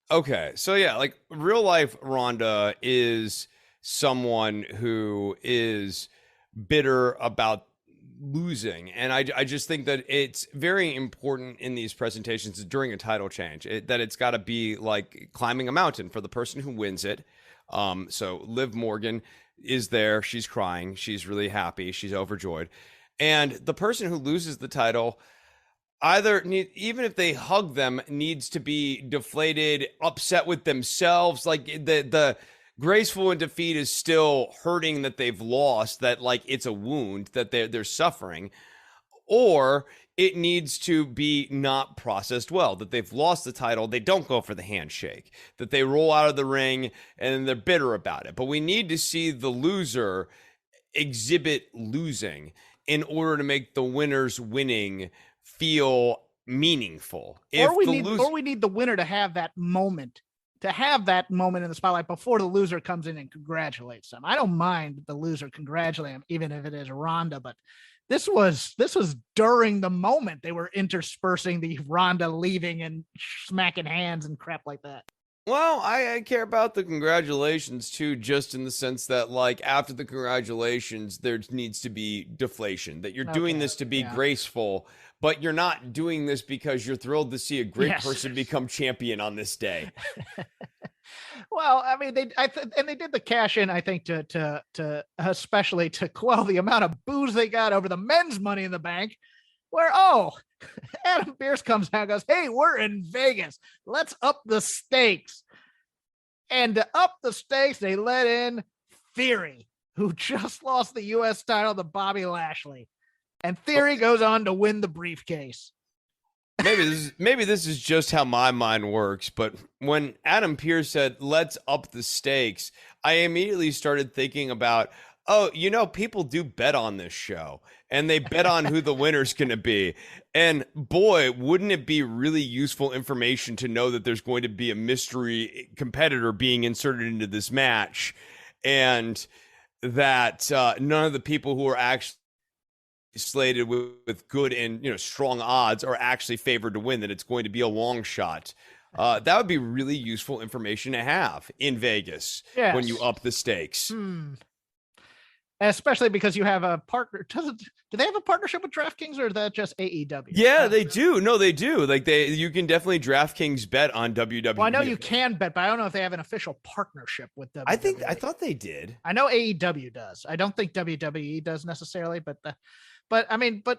Okay, so yeah, like real life Ronda is someone who is bitter about losing, and I just think that it's very important in these presentations during a title change that it's got to be like climbing a mountain for the person who wins it. So Liv Morgan is there, she's crying, she's really happy, she's overjoyed, and the person who loses the title even if they hug them, needs to be deflated, upset with themselves. Like the graceful in defeat is still hurting that they've lost, that like it's a wound that they're suffering, or it needs to be not processed well, that they've lost the title, they don't go for the handshake, that they roll out of the ring and they're bitter about it. But we need to see the loser exhibit losing in order to make the winners winning feel meaningful. Or we need the winner to have that moment. To have that moment in the spotlight before the loser comes in and congratulates them. I don't mind the loser congratulating them, even if it is Ronda, but this was during the moment they were interspersing the Ronda leaving and smacking hands and crap like that. Well, I care about the congratulations too, just in the sense that, like, after the congratulations, there needs to be deflation, that you're doing this to be graceful, but you're not doing this because you're thrilled to see a great person become champion on this day. Well, I mean, they did the cash in, I think, to especially to quell the amount of booze they got over the men's Money in the Bank, where, Adam Pearce comes out and goes, hey, we're in Vegas. Let's up the stakes. And to up the stakes, they let in Theory, who just lost the U.S. title to Bobby Lashley. And Theory goes on to win the briefcase. Maybe this is just how my mind works, but when Adam Pearce said, let's up the stakes, I immediately started thinking about, people do bet on this show, and they bet on who the winner's going to be. And boy, wouldn't it be really useful information to know that there's going to be a mystery competitor being inserted into this match, and that none of the people who are actually slated with good and strong odds are actually favored to win, that it's going to be a long shot. That would be really useful information to have in Vegas when you up the stakes. Especially because you have a partner. Do they have a partnership with DraftKings, or is that just AEW? Yeah, they do. No, they do. Like you can definitely DraftKings bet on WWE. Well, I know you can bet, but I don't know if they have an official partnership with WWE. I thought they did. I know AEW does. I don't think WWE does necessarily, but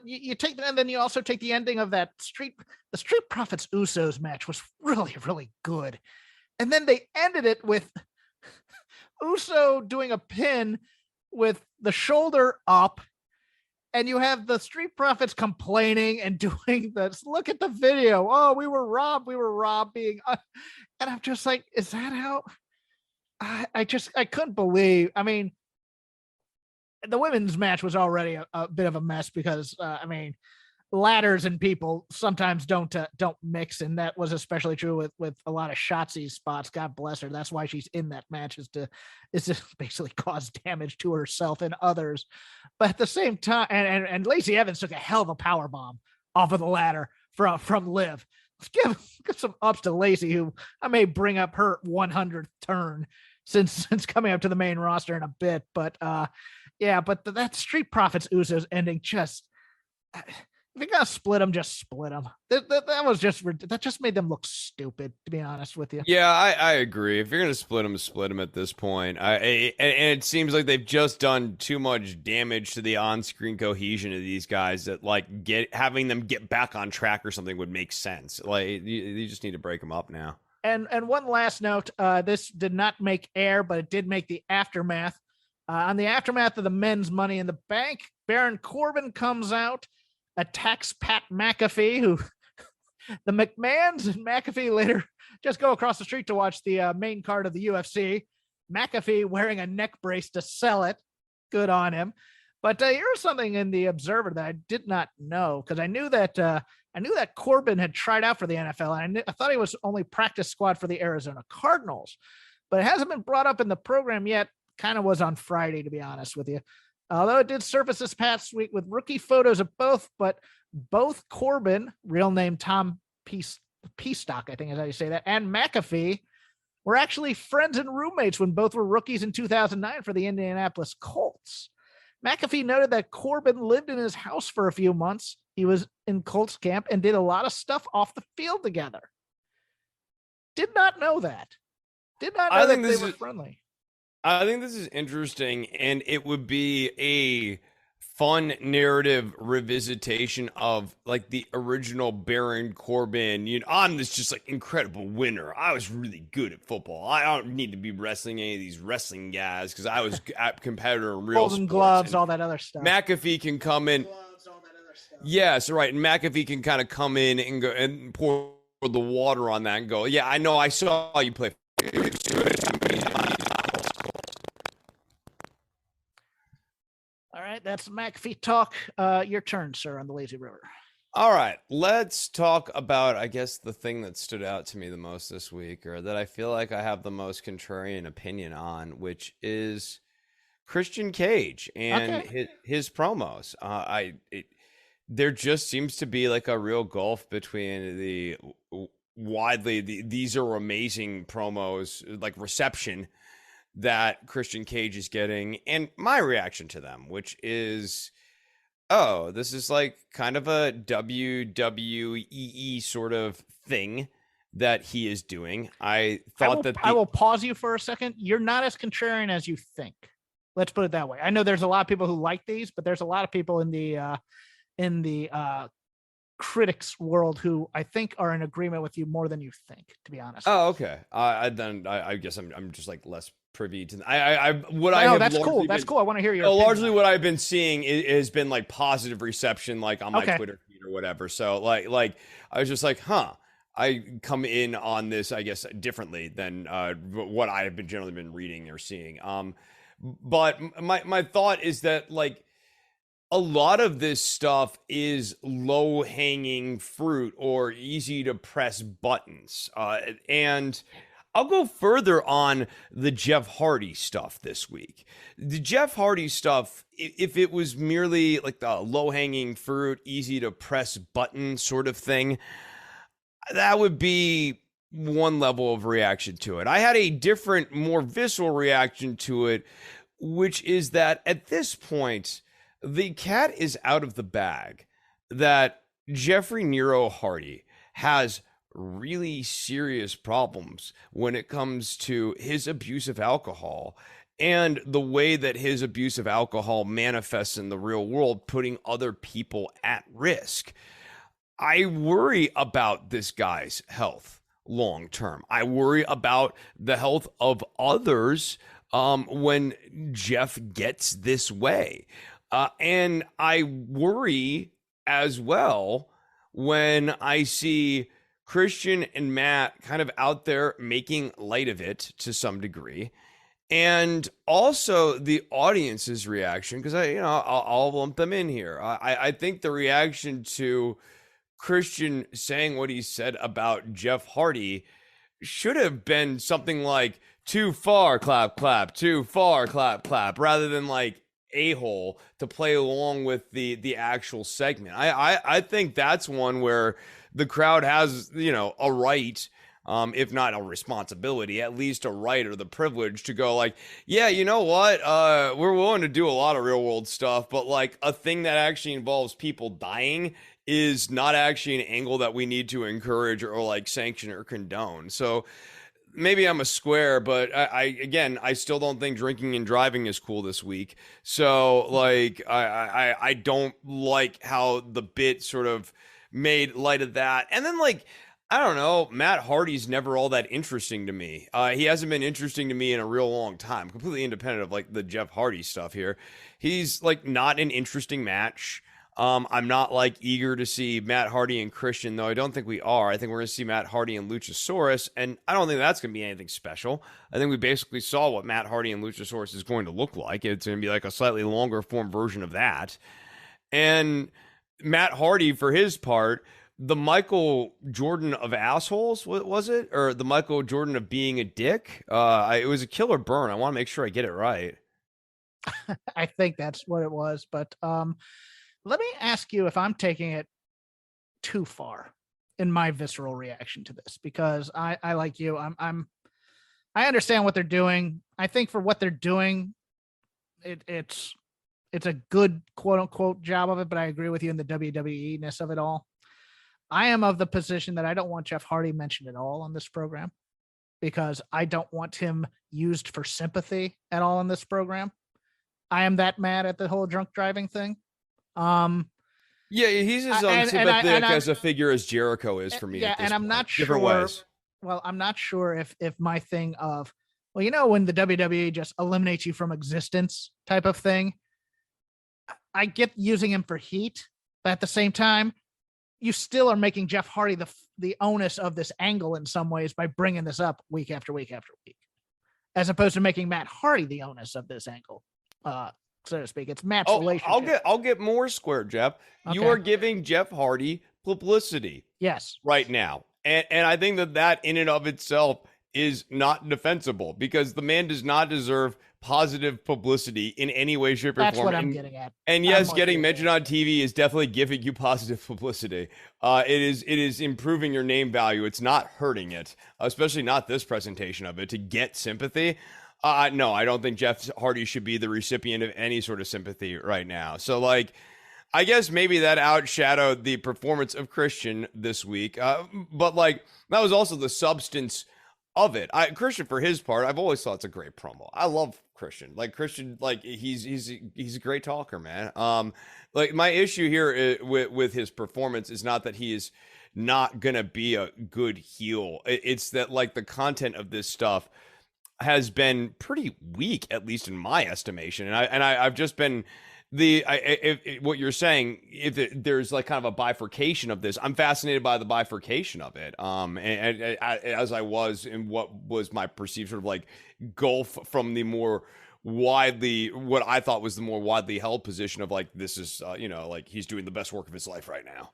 you take that, and then you also take the ending of that the Street Profits Usos match was really, really good. And then they ended it with Uso doing a pin with the shoulder up, and you have the Street Profits complaining and doing this. Look at the video. Oh, we were robbed being, and I'm just like, is that how? I couldn't believe. I mean, the women's match was already a bit of a mess because ladders and people sometimes don't mix, and that was especially true with a lot of Shotzi's spots. God bless her. That's why she's in that match, is to basically cause damage to herself and others. But at the same time, and Lacey Evans took a hell of a power bomb off of the ladder from Liv. Let's give some ups to Lacey, who I may bring up her 100th turn since coming up to the main roster in a bit. But that Street Profits Usos ending just. If you're gonna split them, just split them. That just made them look stupid, to be honest with you. Yeah, I agree. If you're gonna split them at this point. And it seems like they've just done too much damage to the on-screen cohesion of these guys that having them get back on track or something would make sense. Like you just need to break them up now. And one last note: this did not make air, but it did make the aftermath. On the aftermath of the men's Money in the Bank, Baron Corbin comes out, attacks Pat McAfee, who the McMahons and McAfee later just go across the street to watch the main card of the UFC. McAfee wearing a neck brace to sell it. Good on him. But here's something in the Observer that I did not know, because I knew that Corbin had tried out for the NFL, and I thought he was only practice squad for the Arizona Cardinals, but it hasn't been brought up in the program yet. Kind of was on Friday, to be honest with you. Although it did surface this past week with rookie photos of both, but both Corbin, real name Tom Peastock, I think is how you say that, and McAfee were actually friends and roommates when both were rookies in 2009 for the Indianapolis Colts. McAfee noted that Corbin lived in his house for a few months. He was in Colts camp and did a lot of stuff off the field together. Did not know that. Did not know that they were friendly. I think this is interesting, and it would be a fun narrative revisitation of like the original Baron Corbin. I'm this just like incredible winner. I was really good at football. I don't need to be wrestling any of these wrestling guys because I was a competitor in real Golden sports. Gloves, all that other stuff. McAfee can come in. Yes, right. And McAfee can kind of come in and go and pour the water on that and go, yeah, I know. I saw you play. right, that's McAfee talk. Your turn, sir, on the lazy river. All right, let's talk about, I guess, the thing that stood out to me the most this week, or that I feel like I have the most contrarian opinion on, which is Christian Cage and his promos. There just seems to be like a real gulf between the these are amazing promos, like reception that Christian Cage is getting, and my reaction to them, which is, oh, this is like kind of a WWE sort of thing that he is doing. I will pause you for a second. You're not as contrarian as you think. Let's put it that way. I know there's a lot of people who like these, but there's a lot of people in the critics world who I think are in agreement with you more than you think, to be honest. Oh, okay. I guess I'm just like less privy to that's cool. That's cool. I want to hear your largely what I've been seeing has been like positive reception, like on my Twitter feed or whatever. So like I was just like, I come in on this, I guess, differently than what I have been generally been reading or seeing. But my thought is that like a lot of this stuff is low hanging fruit or easy to press buttons. And I'll go further on the Jeff Hardy stuff this week. The Jeff Hardy stuff, if it was merely like the low hanging fruit, easy to press button sort of thing, that would be one level of reaction to it. I had a different, more visceral reaction to it, which is that at this point, the cat is out of the bag that Jeffrey Nero Hardy has really serious problems when it comes to his abuse of alcohol and the way that his abuse of alcohol manifests in the real world, putting other people at risk. I worry about this guy's health long term. I worry about the health of others when Jeff gets this way. And I worry as well when I see Christian and Matt kind of out there making light of it to some degree. And also the audience's reaction, because I'll lump them in here. I think the reaction to Christian saying what he said about Jeff Hardy should have been something like, too far, clap, clap, too far, clap, clap, rather than like a-hole to play along with the actual segment. I think that's one where the crowd has, a right, if not a responsibility, at least a right or the privilege to go like, yeah, you know what? We're willing to do a lot of real world stuff, but like a thing that actually involves people dying is not actually an angle that we need to encourage or like sanction or condone. So maybe I'm a square, but I still don't think drinking and driving is cool this week. So like, I don't like how the bit sort of made light of that. And then like, I don't know, Matt Hardy's never all that interesting to me. He hasn't been interesting to me in a real long time, completely independent of like the Jeff Hardy stuff here. He's like not an interesting match. I'm not like eager to see Matt Hardy and Christian, though I don't think we are. I think we're going to see Matt Hardy and Luchasaurus, and I don't think that's going to be anything special. I think we basically saw what Matt Hardy and Luchasaurus is going to look like. It's going to be like a slightly longer form version of that. And Matt Hardy, for his part, the Michael Jordan of assholes, what was it? Or the Michael Jordan of being a dick? It was a killer burn. I want to make sure I get it right. I think that's what it was, but let me ask you if I'm taking it too far in my visceral reaction to this, because I like you. I understand what they're doing. I think for what they're doing, it's a good quote unquote job of it, but I agree with you in the WWE-ness of it all. I am of the position that I don't want Jeff Hardy mentioned at all on this program, because I don't want him used for sympathy at all in this program. I am that mad at the whole drunk driving thing. Yeah, he's as unsympathetic as a figure as Jericho is for me. Yeah, and I'm not sure. Different ways. Well, I'm not sure if my thing of, when the WWE just eliminates you from existence type of thing, I get using him for heat, but at the same time, you still are making Jeff Hardy the onus of this angle in some ways by bringing this up week after week after week, as opposed to making Matt Hardy the onus of this angle. so to speak. It's Matt's relationship. I'll get more square, Jeff. You Okay. are giving Jeff Hardy publicity Yes. right now. And I think that in and of itself is not defensible, because the man does not deserve positive publicity in any way, shape, or form. That's what I'm getting at. And yes, getting mentioned on TV is definitely giving you positive publicity. It is improving your name value. It's not hurting it, especially not this presentation of it, to get sympathy. No, I don't think Jeff Hardy should be the recipient of any sort of sympathy right now. So, like, I guess maybe that outshadowed the performance of Christian this week. But, like, that was also the substance of it. Christian, for his part, I've always thought it's a great promo. I love Christian. Like, Christian, like, he's a great talker, man. Like, my issue here with his performance is not that he is not gonna be a good heel. It's that, like, the content of this stuff has been pretty weak, at least in my estimation. And I've just been what you're saying, if there's like kind of a bifurcation of this, I'm fascinated by the bifurcation of it. And as I was in what was my perceived sort of like gulf from the more widely, what I thought was the more widely held position of like, this is, like he's doing the best work of his life right now.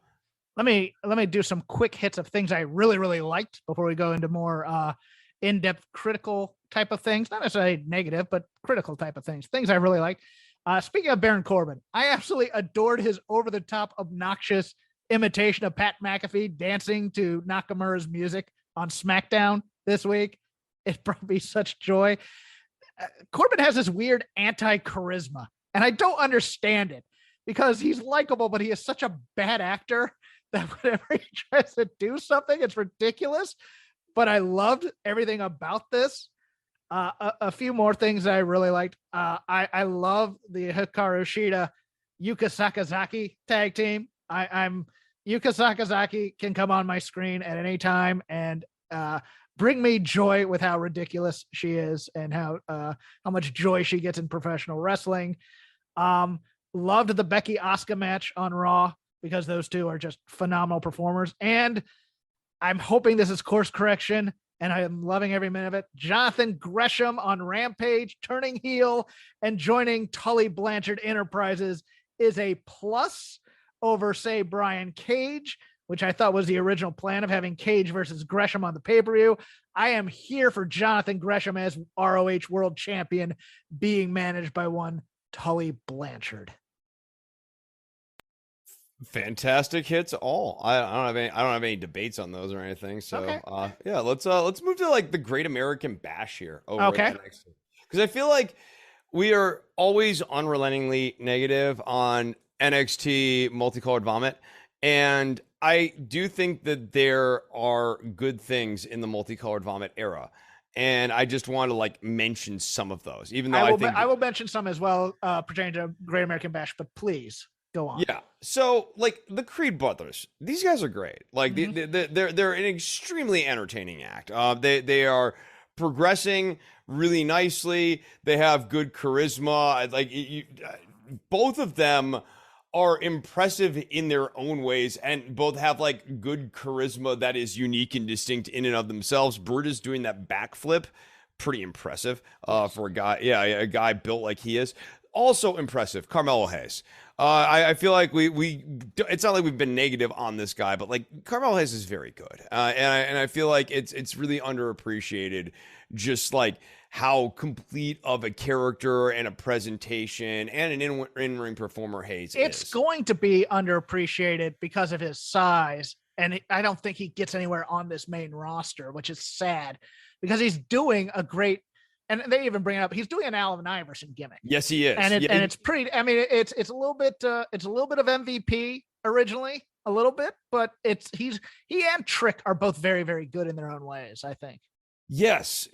Let me do some quick hits of things I really, really liked before we go into more in-depth critical type of things, not necessarily negative, but critical type of things I really liked. Speaking of Baron Corbin, I absolutely adored his over-the-top obnoxious imitation of Pat McAfee dancing to Nakamura's music on SmackDown this week. It brought me such joy. Corbin has this weird anti-charisma, and I don't understand it, because he's likable, but he is such a bad actor that whenever he tries to do something, it's ridiculous. But I loved everything about this. A few more things that I really liked. I love the Hikaru Shida Yuka Sakazaki tag team. I'm Yuka Sakazaki can come on my screen at any time and bring me joy with how ridiculous she is and how much joy she gets in professional wrestling. Loved the Becky Asuka match on Raw, because those two are just phenomenal performers. And I'm hoping this is course correction, and I am loving every minute of it. Jonathan Gresham on Rampage turning heel and joining Tully Blanchard Enterprises is a plus over, say, Brian Cage, which I thought was the original plan of having Cage versus Gresham on the pay-per-view. I am here for Jonathan Gresham as ROH World Champion, being managed by one Tully Blanchard. Fantastic hits all. I don't have any debates on those or anything. So Okay. Yeah, let's move to like the Great American Bash here. Okay. Because I feel like we are always unrelentingly negative on NXT Multicolored Vomit, and I do think that there are good things in the Multicolored Vomit era. And I just want to like mention some of those, even though I will mention some as well pertaining to Great American Bash, but please go on. Yeah. So like the Creed brothers, these guys are great. Like they're an extremely entertaining act. They are progressing really nicely. They have good charisma. Like both of them are impressive in their own ways, and both have like good charisma that is unique and distinct in and of themselves. Brutus doing that backflip, pretty impressive for a guy. Yeah, a guy built like he is. Also impressive, Carmelo Hayes. I feel like it's not like we've been negative on this guy, but like Carmelo Hayes is very good, and I feel like it's really underappreciated, just like how complete of a character and a presentation and an in-ring performer Hayes is. It's going to be underappreciated because of his size, and I don't think he gets anywhere on this main roster, which is sad, because he's doing a great. And they even bring it up. He's doing an Allen Iverson gimmick. Yes, he is. And it's pretty. I mean, it's a little bit. It's a little bit of MVP originally, a little bit, but he and Trick are both very, very good in their own ways, I think. Yes,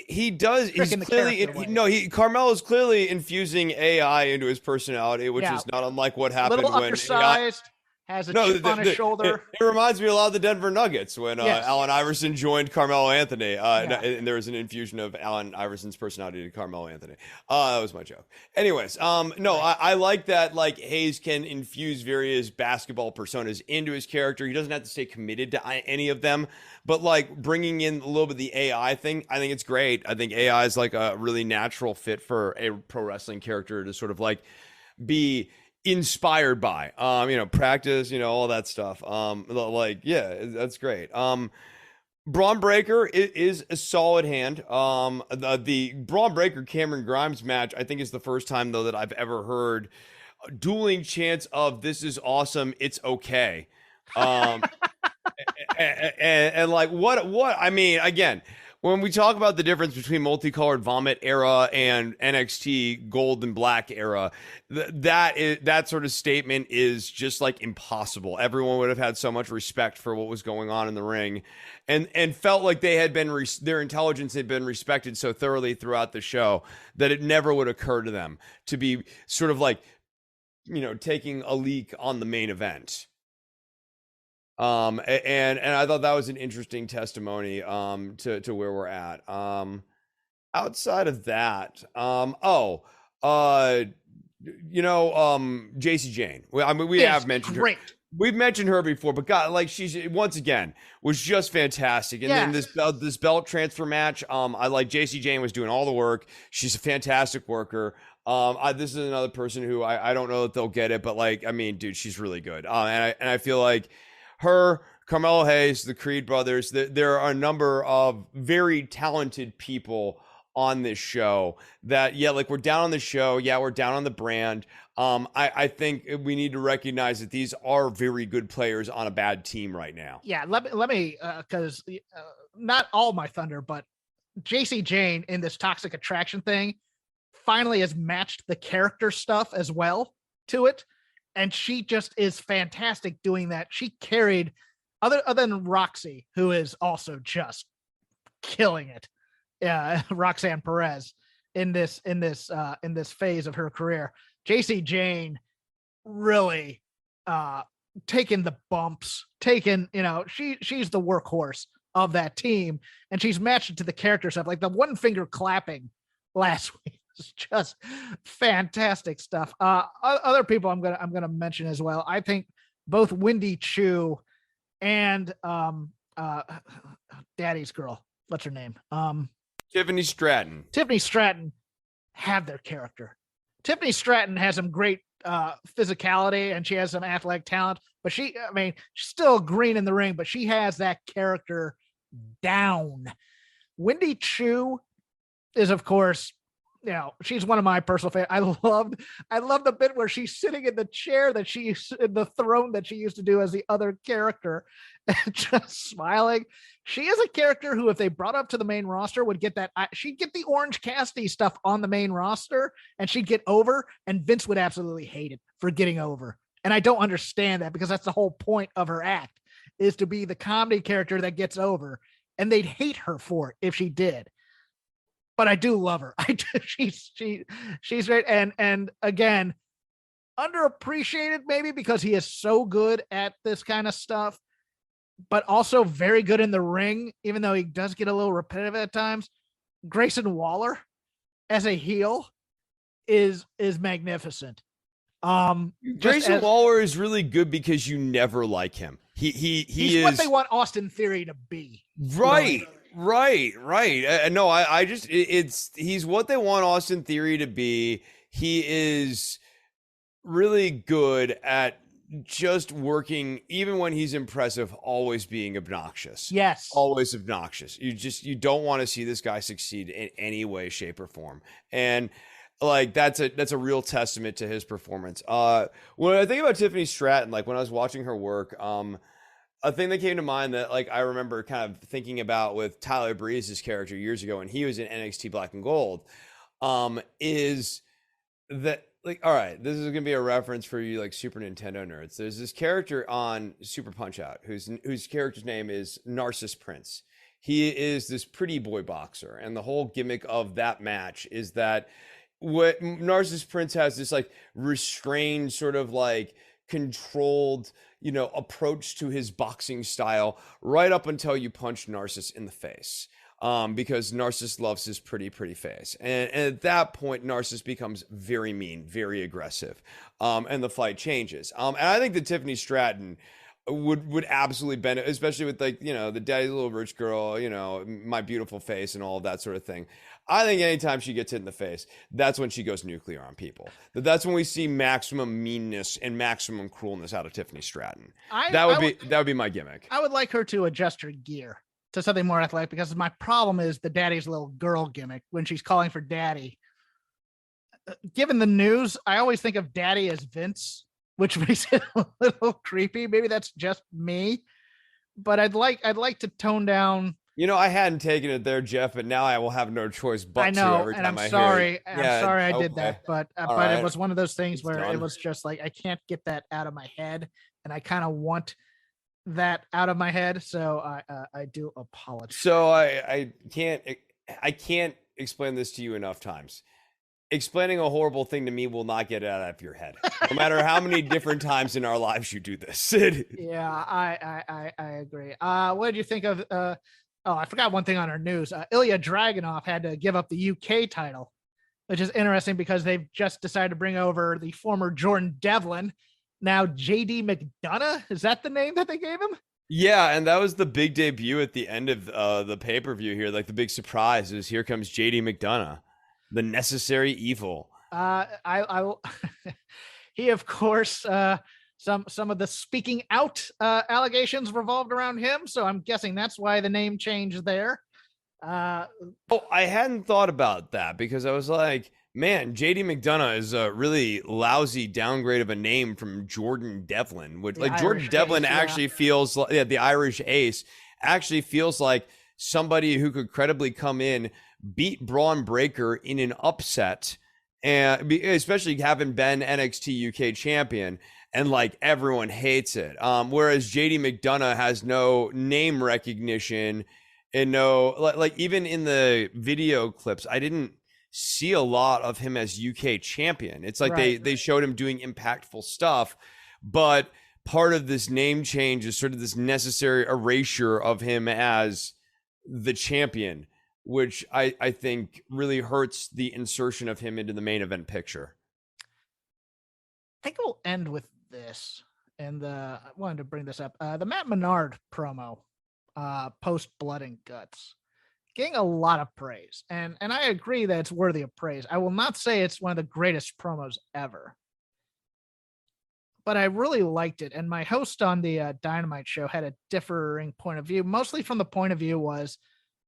he does. He's clearly Carmelo's clearly infusing AI into his personality, which is not unlike what happened when undersized. has a chip on his shoulder. It reminds me a lot of the Denver Nuggets when Yes. Allen Iverson joined Carmelo Anthony, Yeah. and there was an infusion of Allen Iverson's personality to Carmelo Anthony. That was my joke. Anyways, no, I like that. Like Hayes can infuse various basketball personas into his character. He doesn't have to stay committed to any of them, but like bringing in a little bit of the AI thing, I think it's great. I think AI is like a really natural fit for a pro wrestling character to sort of like be inspired by, practice, all that stuff. Like, yeah, that's great. Braun Breaker is a solid hand. The Braun Breaker Cameron Grimes match, I think, is the first time though that I've ever heard dueling chants of "This is awesome, it's okay." And like what I mean, again, when we talk about the difference between multicolored vomit era and NXT gold and black era, that sort of statement is just like impossible. Everyone would have had so much respect for what was going on in the ring, and felt like they had been their intelligence had been respected so thoroughly throughout the show that it never would occur to them to be sort of like, taking a leak on the main event. And I thought that was an interesting testimony to where we're at. Outside of that, JC Jane. I mean, we have mentioned her. We've mentioned her before, but God, like she's once again was just fantastic. And then this belt transfer match, I like JC Jane was doing all the work. She's a fantastic worker. This is another person who I don't know that they'll get it, but like, I mean, dude, she's really good. And I feel like her, Carmelo Hayes, the Creed brothers, there are a number of very talented people on this show that, like we're down on the show. Yeah, we're down on the brand. I think we need to recognize that these are very good players on a bad team right now. Yeah, let me because not all my thunder, but JC Jane in this Toxic Attraction thing finally has matched the character stuff as well to it. And she just is fantastic doing that. She carried, other than Roxy, who is also just killing it. Yeah, Roxanne Perez in this phase of her career. JC Jane really taking the bumps, she's the workhorse of that team, and she's matched it to the character stuff. Like the one finger clapping last week. It's just fantastic stuff. Other people I'm gonna mention as well. I think both Wendy Chu and Daddy's girl, what's her name? Tiffany Stratton. Tiffany Stratton have their character. Tiffany Stratton has some great physicality and she has some athletic talent, but she's still green in the ring, but she has that character down. Wendy Chu is, of course, she's one of my personal favorites. I love the bit where she's sitting in the chair in the throne that she used to do as the other character, and just smiling. She is a character who, if they brought up to the main roster, would get that. She'd get the Orange Cassidy stuff on the main roster, and she'd get over. And Vince would absolutely hate it for getting over. And I don't understand that, because that's the whole point of her act, is to be the comedy character that gets over. And they'd hate her for it if she did. But I do love her. She's great. And again, underappreciated maybe because he is so good at this kind of stuff, but also very good in the ring, even though he does get a little repetitive at times. Grayson Waller as a heel is magnificent. Grayson Waller is really good because you never like him. He's is what they want Austin Theory to be. Right. Right. No, he's what they want Austin Theory to be. He is really good at just working, even when he's impressive, always being obnoxious. Yes. Always obnoxious. You don't want to see this guy succeed in any way, shape, or form. And like, that's a real testament to his performance. When I think about Tiffany Stratton, like when I was watching her work, a thing that came to mind that like I remember kind of thinking about with Tyler Breeze's character years ago when he was in NXT Black and Gold, is that, like, all right, this is gonna be a reference for you like Super Nintendo nerds. There's this character on Super Punch-Out whose character's name is Narcissus Prince. He is this pretty boy boxer, and the whole gimmick of that match is that what Narcissus Prince has this like restrained sort of like controlled, approach to his boxing style right up until you punch Narcissus in the face. Because Narcissus loves his pretty face. And at that point, Narcissus becomes very mean, very aggressive. And the fight changes. And I think that Tiffany Stratton would absolutely benefit, especially with the daddy's little rich girl, my beautiful face and all of that sort of thing. I think anytime she gets hit in the face, that's when she goes nuclear on people. That's when we see maximum meanness and maximum cruelness out of Tiffany Stratton. That would be my gimmick. I would like her to adjust her gear to something more athletic, because my problem is the daddy's little girl gimmick when she's calling for daddy. Given the news, I always think of daddy as Vince, which makes it a little creepy. Maybe that's just me, but I'd like to tone down. I hadn't taken it there, Jeff, but now I will have no choice but to every time I hear it. I'm sorry I did that, but right. It was one of those things where done. It was just like, I can't get that out of my head, and I kind of want that out of my head, so I do apologize. So I can't explain this to you enough times. Explaining a horrible thing to me will not get it out of your head, no matter how many different times in our lives you do this. Yeah, I agree. What did you think of? I forgot one thing on our news. Ilya Dragunov had to give up the UK title, which is interesting because they've just decided to bring over the former Jordan Devlin. Now JD McDonough, is that the name that they gave him? Yeah, and that was the big debut at the end of the pay-per-view here. Like, the big surprise is here comes JD McDonough, the necessary evil. He, of course, some of the speaking out allegations revolved around him, so I'm guessing that's why the name changed there. I hadn't thought about that, because I was like, man, JD McDonough is a really lousy downgrade of a name from Jordan Devlin, which Jordan Devlin actually feels like, the Irish ace actually feels like somebody who could credibly come in, beat Braun Breaker in an upset, and especially having been NXT UK champion, and like everyone hates it. Whereas JD McDonough has no name recognition and no, like even in the video clips, I didn't see a lot of him as UK champion. It's like they showed him doing impactful stuff, but part of this name change is sort of this necessary erasure of him as the champion, which I think really hurts the insertion of him into the main event picture. I think we'll end with this, and I wanted to bring this up. The Matt Menard promo, post Blood and Guts, getting a lot of praise, and I agree that it's worthy of praise. I will not say it's one of the greatest promos ever, but I really liked it. And my host on the Dynamite show had a differing point of view, mostly from the point of view was,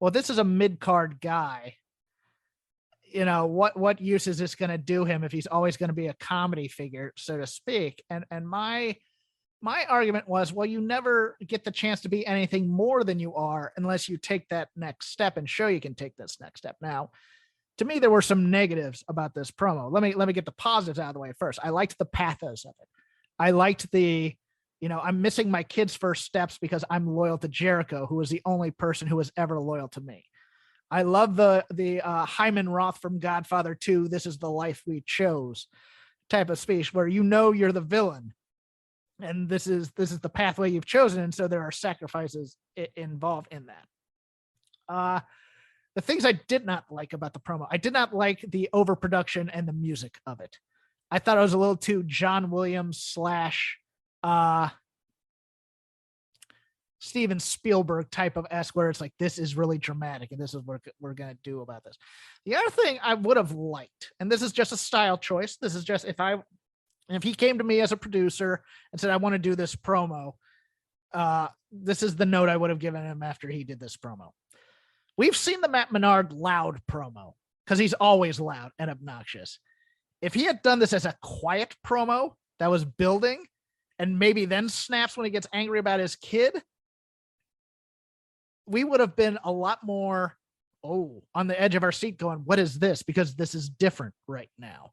well, this is a mid-card guy. What use is this going to do him if he's always going to be a comedy figure, so to speak? And my argument was, well, you never get the chance to be anything more than you are unless you take that next step and show you can take this next step. Now, to me, there were some negatives about this promo. Let me get the positives out of the way first. I liked the pathos of it. I liked the, I'm missing my kid's first steps because I'm loyal to Jericho, who was the only person who was ever loyal to me. I love the Hyman Roth from Godfather 2, this is the life we chose type of speech, where you're the villain, and this is the pathway you've chosen, and so there are sacrifices involved in that. The things I did not like about the promo, I did not like the overproduction and the music of it. I thought it was a little too John Williams / Steven Spielberg type of esque, where it's like, this is really dramatic and this is what we're going to do about this. The other thing I would have liked, and this is just a style choice, this is just if he came to me as a producer and said, I want to do this promo, this is the note I would have given him after he did this promo. We've seen the Matt Menard loud promo because he's always loud and obnoxious. If he had done this as a quiet promo that was building and maybe then snaps when he gets angry about his kid, we would have been a lot more on the edge of our seat going, what is this? Because this is different right now.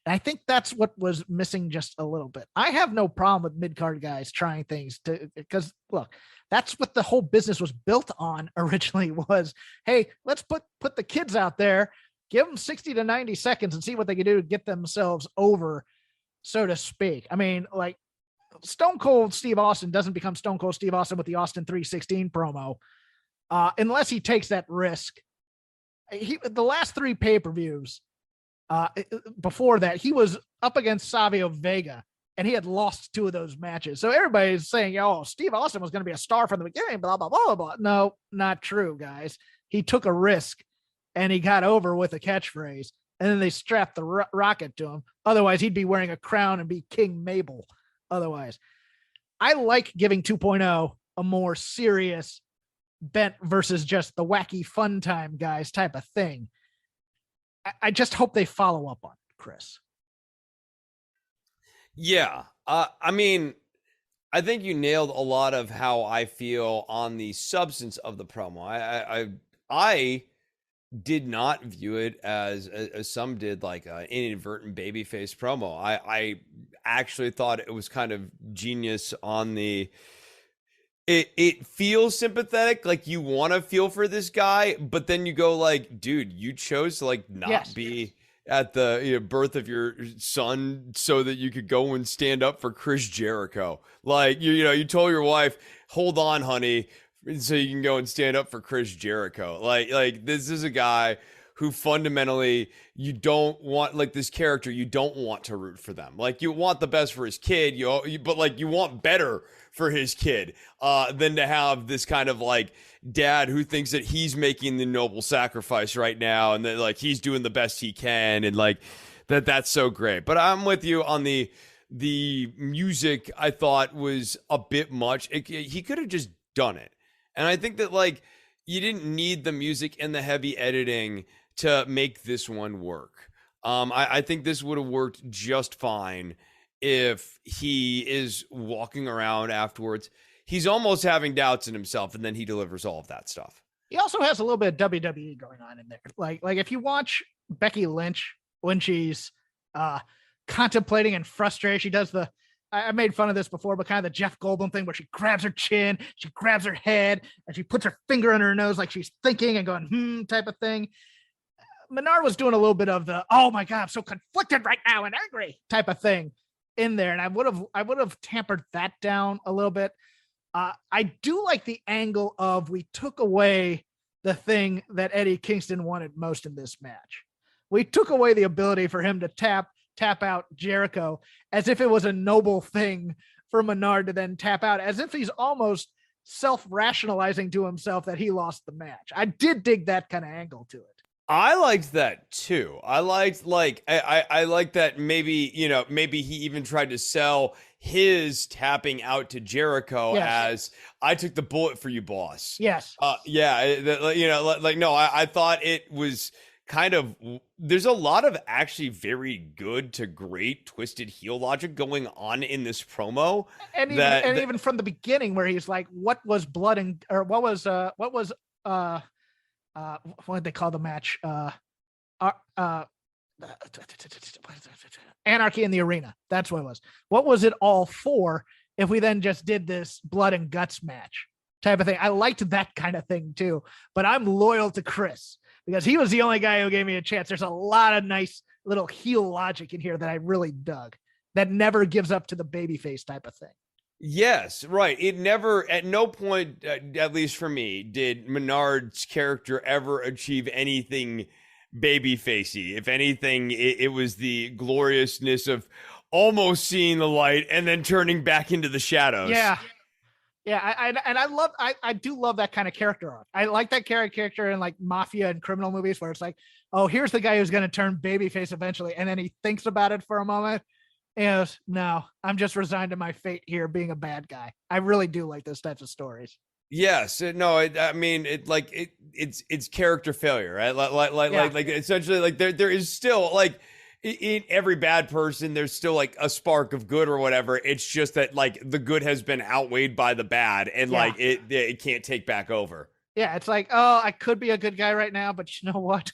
And I think that's what was missing just a little bit. I have no problem with mid-card guys trying things because look, that's what the whole business was built on originally was, hey, let's put the kids out there, give them 60 to 90 seconds and see what they can do to get themselves over, so to speak. I mean, like, Stone Cold Steve Austin doesn't become Stone Cold Steve Austin with the Austin 316 promo unless he takes that risk. The last 3 pay-per-views before that, he was up against Savio Vega, and he had lost 2 of those matches. So everybody's saying, oh, Steve Austin was going to be a star from the beginning, blah, blah, blah, blah. No, not true, guys. He took a risk, and he got over with a catchphrase, and then they strapped the rocket to him. Otherwise, he'd be wearing a crown and be King Mabel. Otherwise, I like giving 2.0 a more serious bent versus just the wacky fun time guys type of thing. I just hope they follow up on it, Chris. Yeah. I mean, I think you nailed a lot of how I feel on the substance of the promo. I did not view it as some did, like an inadvertent babyface promo. I actually thought it was kind of genius on the, it feels sympathetic, like you want to feel for this guy, but then you go like, dude, you chose to like not be at the birth of your son so that you could go and stand up for Chris Jericho. Like, you told your wife, hold on, honey, so you can go and stand up for Chris Jericho. Like this is a guy who fundamentally you don't want, like this character, you don't want to root for them. Like you want the best for his kid, but like you want better for his kid than to have this kind of like dad who thinks that he's making the noble sacrifice right now and that like he's doing the best he can, and like that's so great. But I'm with you on the music. I thought was a bit much. He could have just done it, and I think that like you didn't need the music and the heavy editing to make this one work. I think this would have worked just fine if he is walking around afterwards. He's almost having doubts in himself, and then he delivers all of that stuff. He also has a little bit of WWE going on in there. Like if you watch Becky Lynch when she's contemplating and frustrated, she does I made fun of this before, but kind of the Jeff Goldblum thing where she grabs her chin, she grabs her head, and she puts her finger on her nose like she's thinking and going, type of thing. Menard was doing a little bit of the, oh my God, I'm so conflicted right now and angry type of thing in there. And I would have tampered that down a little bit. I do like the angle of we took away the thing that Eddie Kingston wanted most in this match. We took away the ability for him to tap out Jericho as if it was a noble thing for Menard to then tap out, as if he's almost self-rationalizing to himself that he lost the match. I did dig that kind of angle to it. I liked that too. I liked I like that maybe he even tried to sell his tapping out to Jericho as I took the bullet for you, boss. Yes. No, I thought it was kind of, there's a lot of actually very good to great twisted heel logic going on in this promo. And even from the beginning where he's like, what was blood and, or what was what did they call the match? Anarchy in the Arena. That's what it was. What was it all for if we then just did this blood and guts match type of thing? I liked that kind of thing too, but I'm loyal to Chris because he was the only guy who gave me a chance. There's a lot of nice little heel logic in here that I really dug that never gives up to the babyface type of thing. Yes, right. It never, at no point, at least for me, did Menard's character ever achieve anything babyfacey. If anything, it was the gloriousness of almost seeing the light and then turning back into the shadows. Yeah. I do love that kind of character arc. I like that character in like mafia and criminal movies where it's like, oh, here's the guy who's going to turn babyface eventually. And then he thinks about it for a moment. And no, I'm just resigned to my fate here being a bad guy. I really do like those types of stories. Yes, no, it's character failure, right? Like essentially, like there is still like in every bad person, there's still like a spark of good or whatever. It's just that like the good has been outweighed by the bad, and like it can't take back over. Yeah, it's like, oh, I could be a good guy right now, but you know what?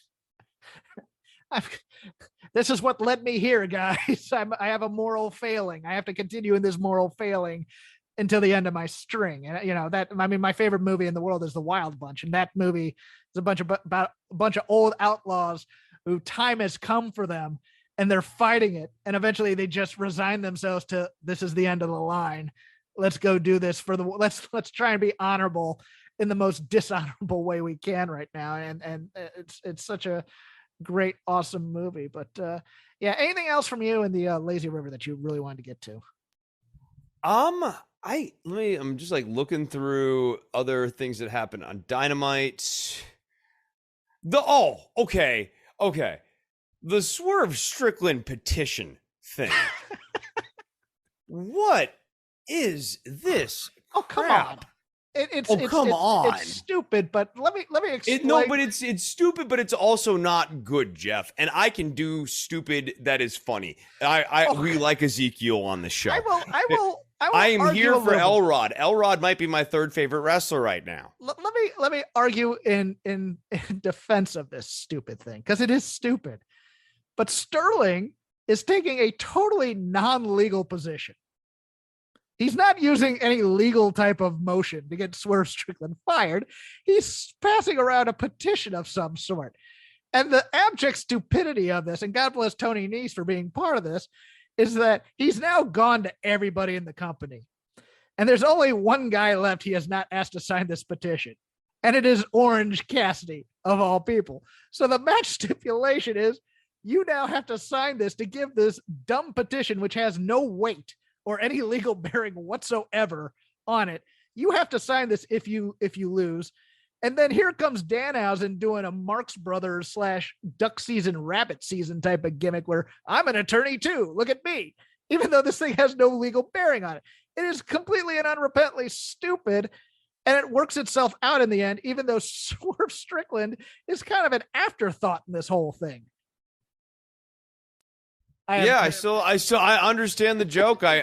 This is what led me here, guys. I have a moral failing. I have to continue in this moral failing until the end of my string. And my favorite movie in the world is The Wild Bunch, and that movie is about a bunch of old outlaws who time has come for them, and they're fighting it. And eventually they just resign themselves to, this is the end of the line. Let's go do this let's try and be honorable in the most dishonorable way we can right now. And it's such a great, awesome movie. But yeah, anything else from you in the Lazy River that you really wanted to get to? I'm just like looking through other things that happened on Dynamite. Okay. The Swerve Strickland petition thing. What is this? Oh, come crap? on. It's stupid, but let me explain. But it's stupid, but it's also not good, Jeff. And I can do stupid that is funny. We like Ezekiel on the show. I am here for Elrod. Elrod might be my third favorite wrestler right now. Let me argue in defense of this stupid thing, because it is stupid. But Sterling is taking a totally non-legal position. He's not using any legal type of motion to get Swerve Strickland fired. He's passing around a petition of some sort. And the abject stupidity of this, and God bless Tony Nese for being part of this, is that he's now gone to everybody in the company. And there's only one guy left he has not asked to sign this petition. And it is Orange Cassidy, of all people. So the match stipulation is, you now have to sign this to give this dumb petition, which has no weight or any legal bearing whatsoever on it. You have to sign this if you lose. And then here comes Danhausen doing a Marx Brothers / duck season, rabbit season type of gimmick where I'm an attorney too. Look at me. Even though this thing has no legal bearing on it. It is completely and unrepentantly stupid. And it works itself out in the end, even though Swerve Strickland is kind of an afterthought in this whole thing. I understand the joke. I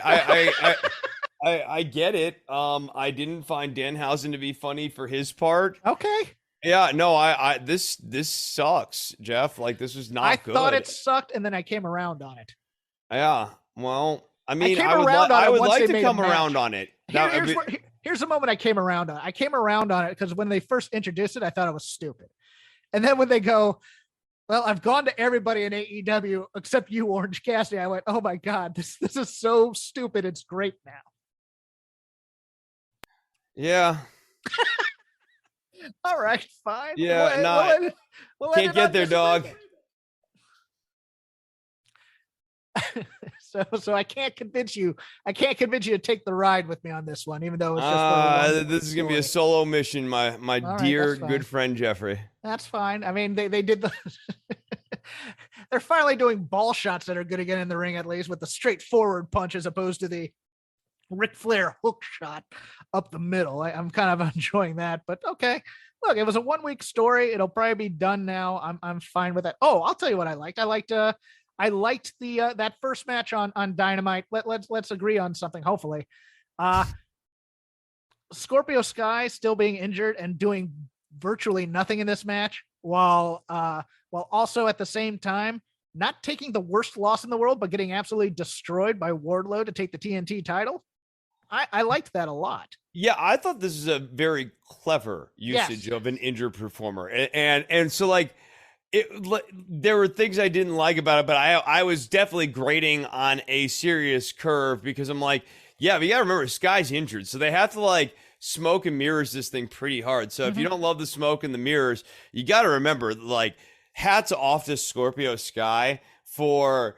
get it. I didn't find Danhausen to be funny for his part. Okay. Yeah, no, this sucks, Jeff. Like, this was not good. I thought it sucked, and then I came around on it. Yeah. Well, I mean, I would like to come around on it. Here's the moment I came around on it. I came around on it because when they first introduced it, I thought it was stupid. And then when they go, well, I've gone to everybody in AEW except you, Orange Cassidy, I went, oh my God, this is so stupid. It's great now. Yeah. All right, fine. Yeah, can't get there, dog. So I can't convince you. I can't convince you to take the ride with me on this one, even though it's just this is gonna be a solo mission, my dear good friend Jeffrey. That's fine. I mean, they did the. They're finally doing ball shots that are good again in the ring, at least with the straightforward punch as opposed to the Ric Flair hook shot up the middle. I'm kind of enjoying that, but okay. Look, it was a 1 week story. It'll probably be done now. I'm fine with that. Oh, I'll tell you what I liked. I liked the that first match on Dynamite. Let's agree on something. Hopefully, Scorpio Sky still being injured and doing virtually nothing in this match, while also at the same time not taking the worst loss in the world, but getting absolutely destroyed by Wardlow to take the TNT title. I liked that a lot. Yeah, I thought this is a very clever usage of an injured performer, and so like. There were things I didn't like about it, but I was definitely grading on a serious curve because I'm like, yeah, but you gotta remember, Sky's injured, so they have to like smoke and mirrors this thing pretty hard. So if you don't love the smoke and the mirrors, you gotta remember, like, hats off to Scorpio Sky for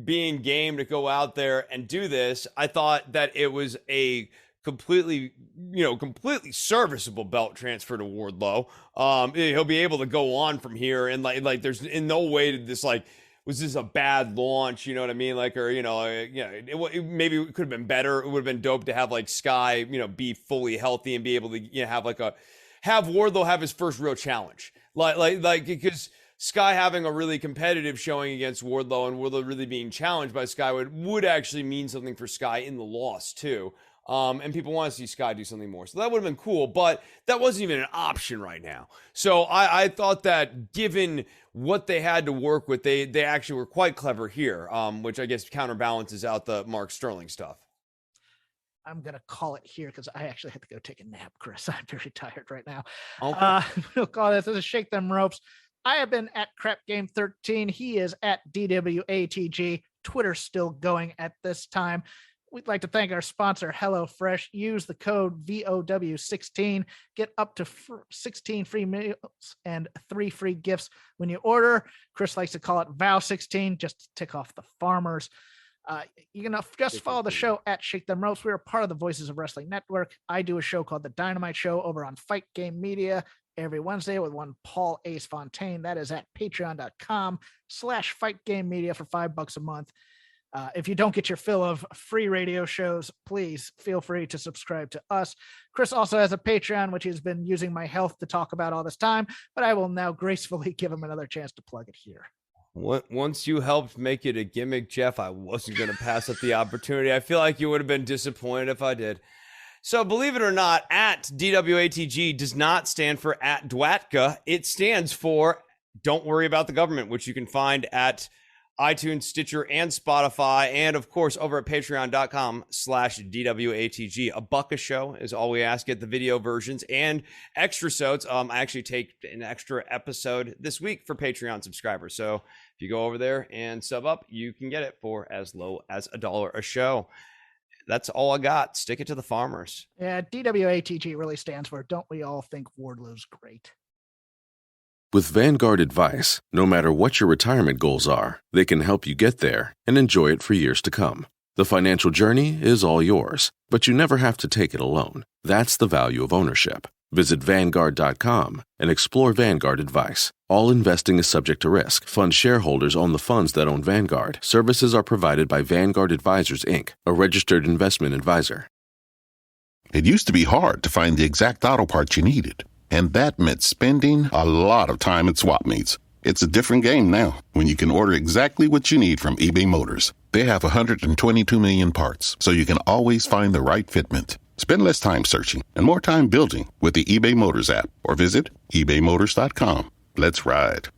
being game to go out there and do this. I thought that it was a completely serviceable belt transfer to Wardlow. He'll be able to go on from here, and like there's in no way did this was this a bad launch, you know what I mean? Like, or maybe it could have been better. It would have been dope to have like Sky, be fully healthy and be able to have Wardlow have his first real challenge, like because Sky having a really competitive showing against Wardlow and Wardlow really being challenged by Sky would actually mean something for Sky in the loss too. And people want to see Sky do something more. So that would have been cool, but that wasn't even an option right now. So I thought that given what they had to work with, they actually were quite clever here, which I guess counterbalances out the Mark Sterling stuff. I'm going to call it here because I actually have to go take a nap, Chris. I'm very tired right now. Okay. We'll call this a Shake Them Ropes. I have been at Crap Game 13. He is at DWATG. Twitter's still going at this time. We'd like to thank our sponsor, HelloFresh. Use the code VOW16. Get up to 16 free meals and 3 free gifts when you order. Chris likes to call it VOW16 just to tick off the farmers. You can just follow the show at Shake Them Ropes. We're a part of the Voices of Wrestling Network. I do a show called The Dynamite Show over on Fight Game Media every Wednesday with one Paul Ace Fontaine. That is at patreon.com/Fight Game Media for $5 a month. If you don't get your fill of free radio shows, please feel free to subscribe to us. Chris also has a Patreon, which he's been using my health to talk about all this time, but I will now gracefully give him another chance to plug it here. Once you helped make it a gimmick, Jeff, I wasn't going to pass up the opportunity. I feel like you would have been disappointed if I did. So believe it or not, at DWATG does not stand for at Dwatka. It stands for Don't Worry About the Government, which you can find at iTunes, Stitcher, and Spotify, and of course over at patreon.com/DWATG. $1 a show is all we ask. Get the video versions and extra sodes. I actually take an extra episode this week for Patreon subscribers. So if you go over there and sub up, you can get it for as low as $1 a show. That's all I got. Stick it to the farmers. Yeah, DWATG really stands for Don't We All Think Wardlow's Great. With Vanguard Advice, no matter what your retirement goals are, they can help you get there and enjoy it for years to come. The financial journey is all yours, but you never have to take it alone. That's the value of ownership. Visit Vanguard.com and explore Vanguard Advice. All investing is subject to risk. Fund shareholders own the funds that own Vanguard. Services are provided by Vanguard Advisors, Inc., a registered investment advisor. It used to be hard to find the exact auto parts you needed, and that meant spending a lot of time at swap meets. It's a different game now when you can order exactly what you need from eBay Motors. They have 122 million parts, so you can always find the right fitment. Spend less time searching and more time building with the eBay Motors app, or visit ebaymotors.com. Let's ride.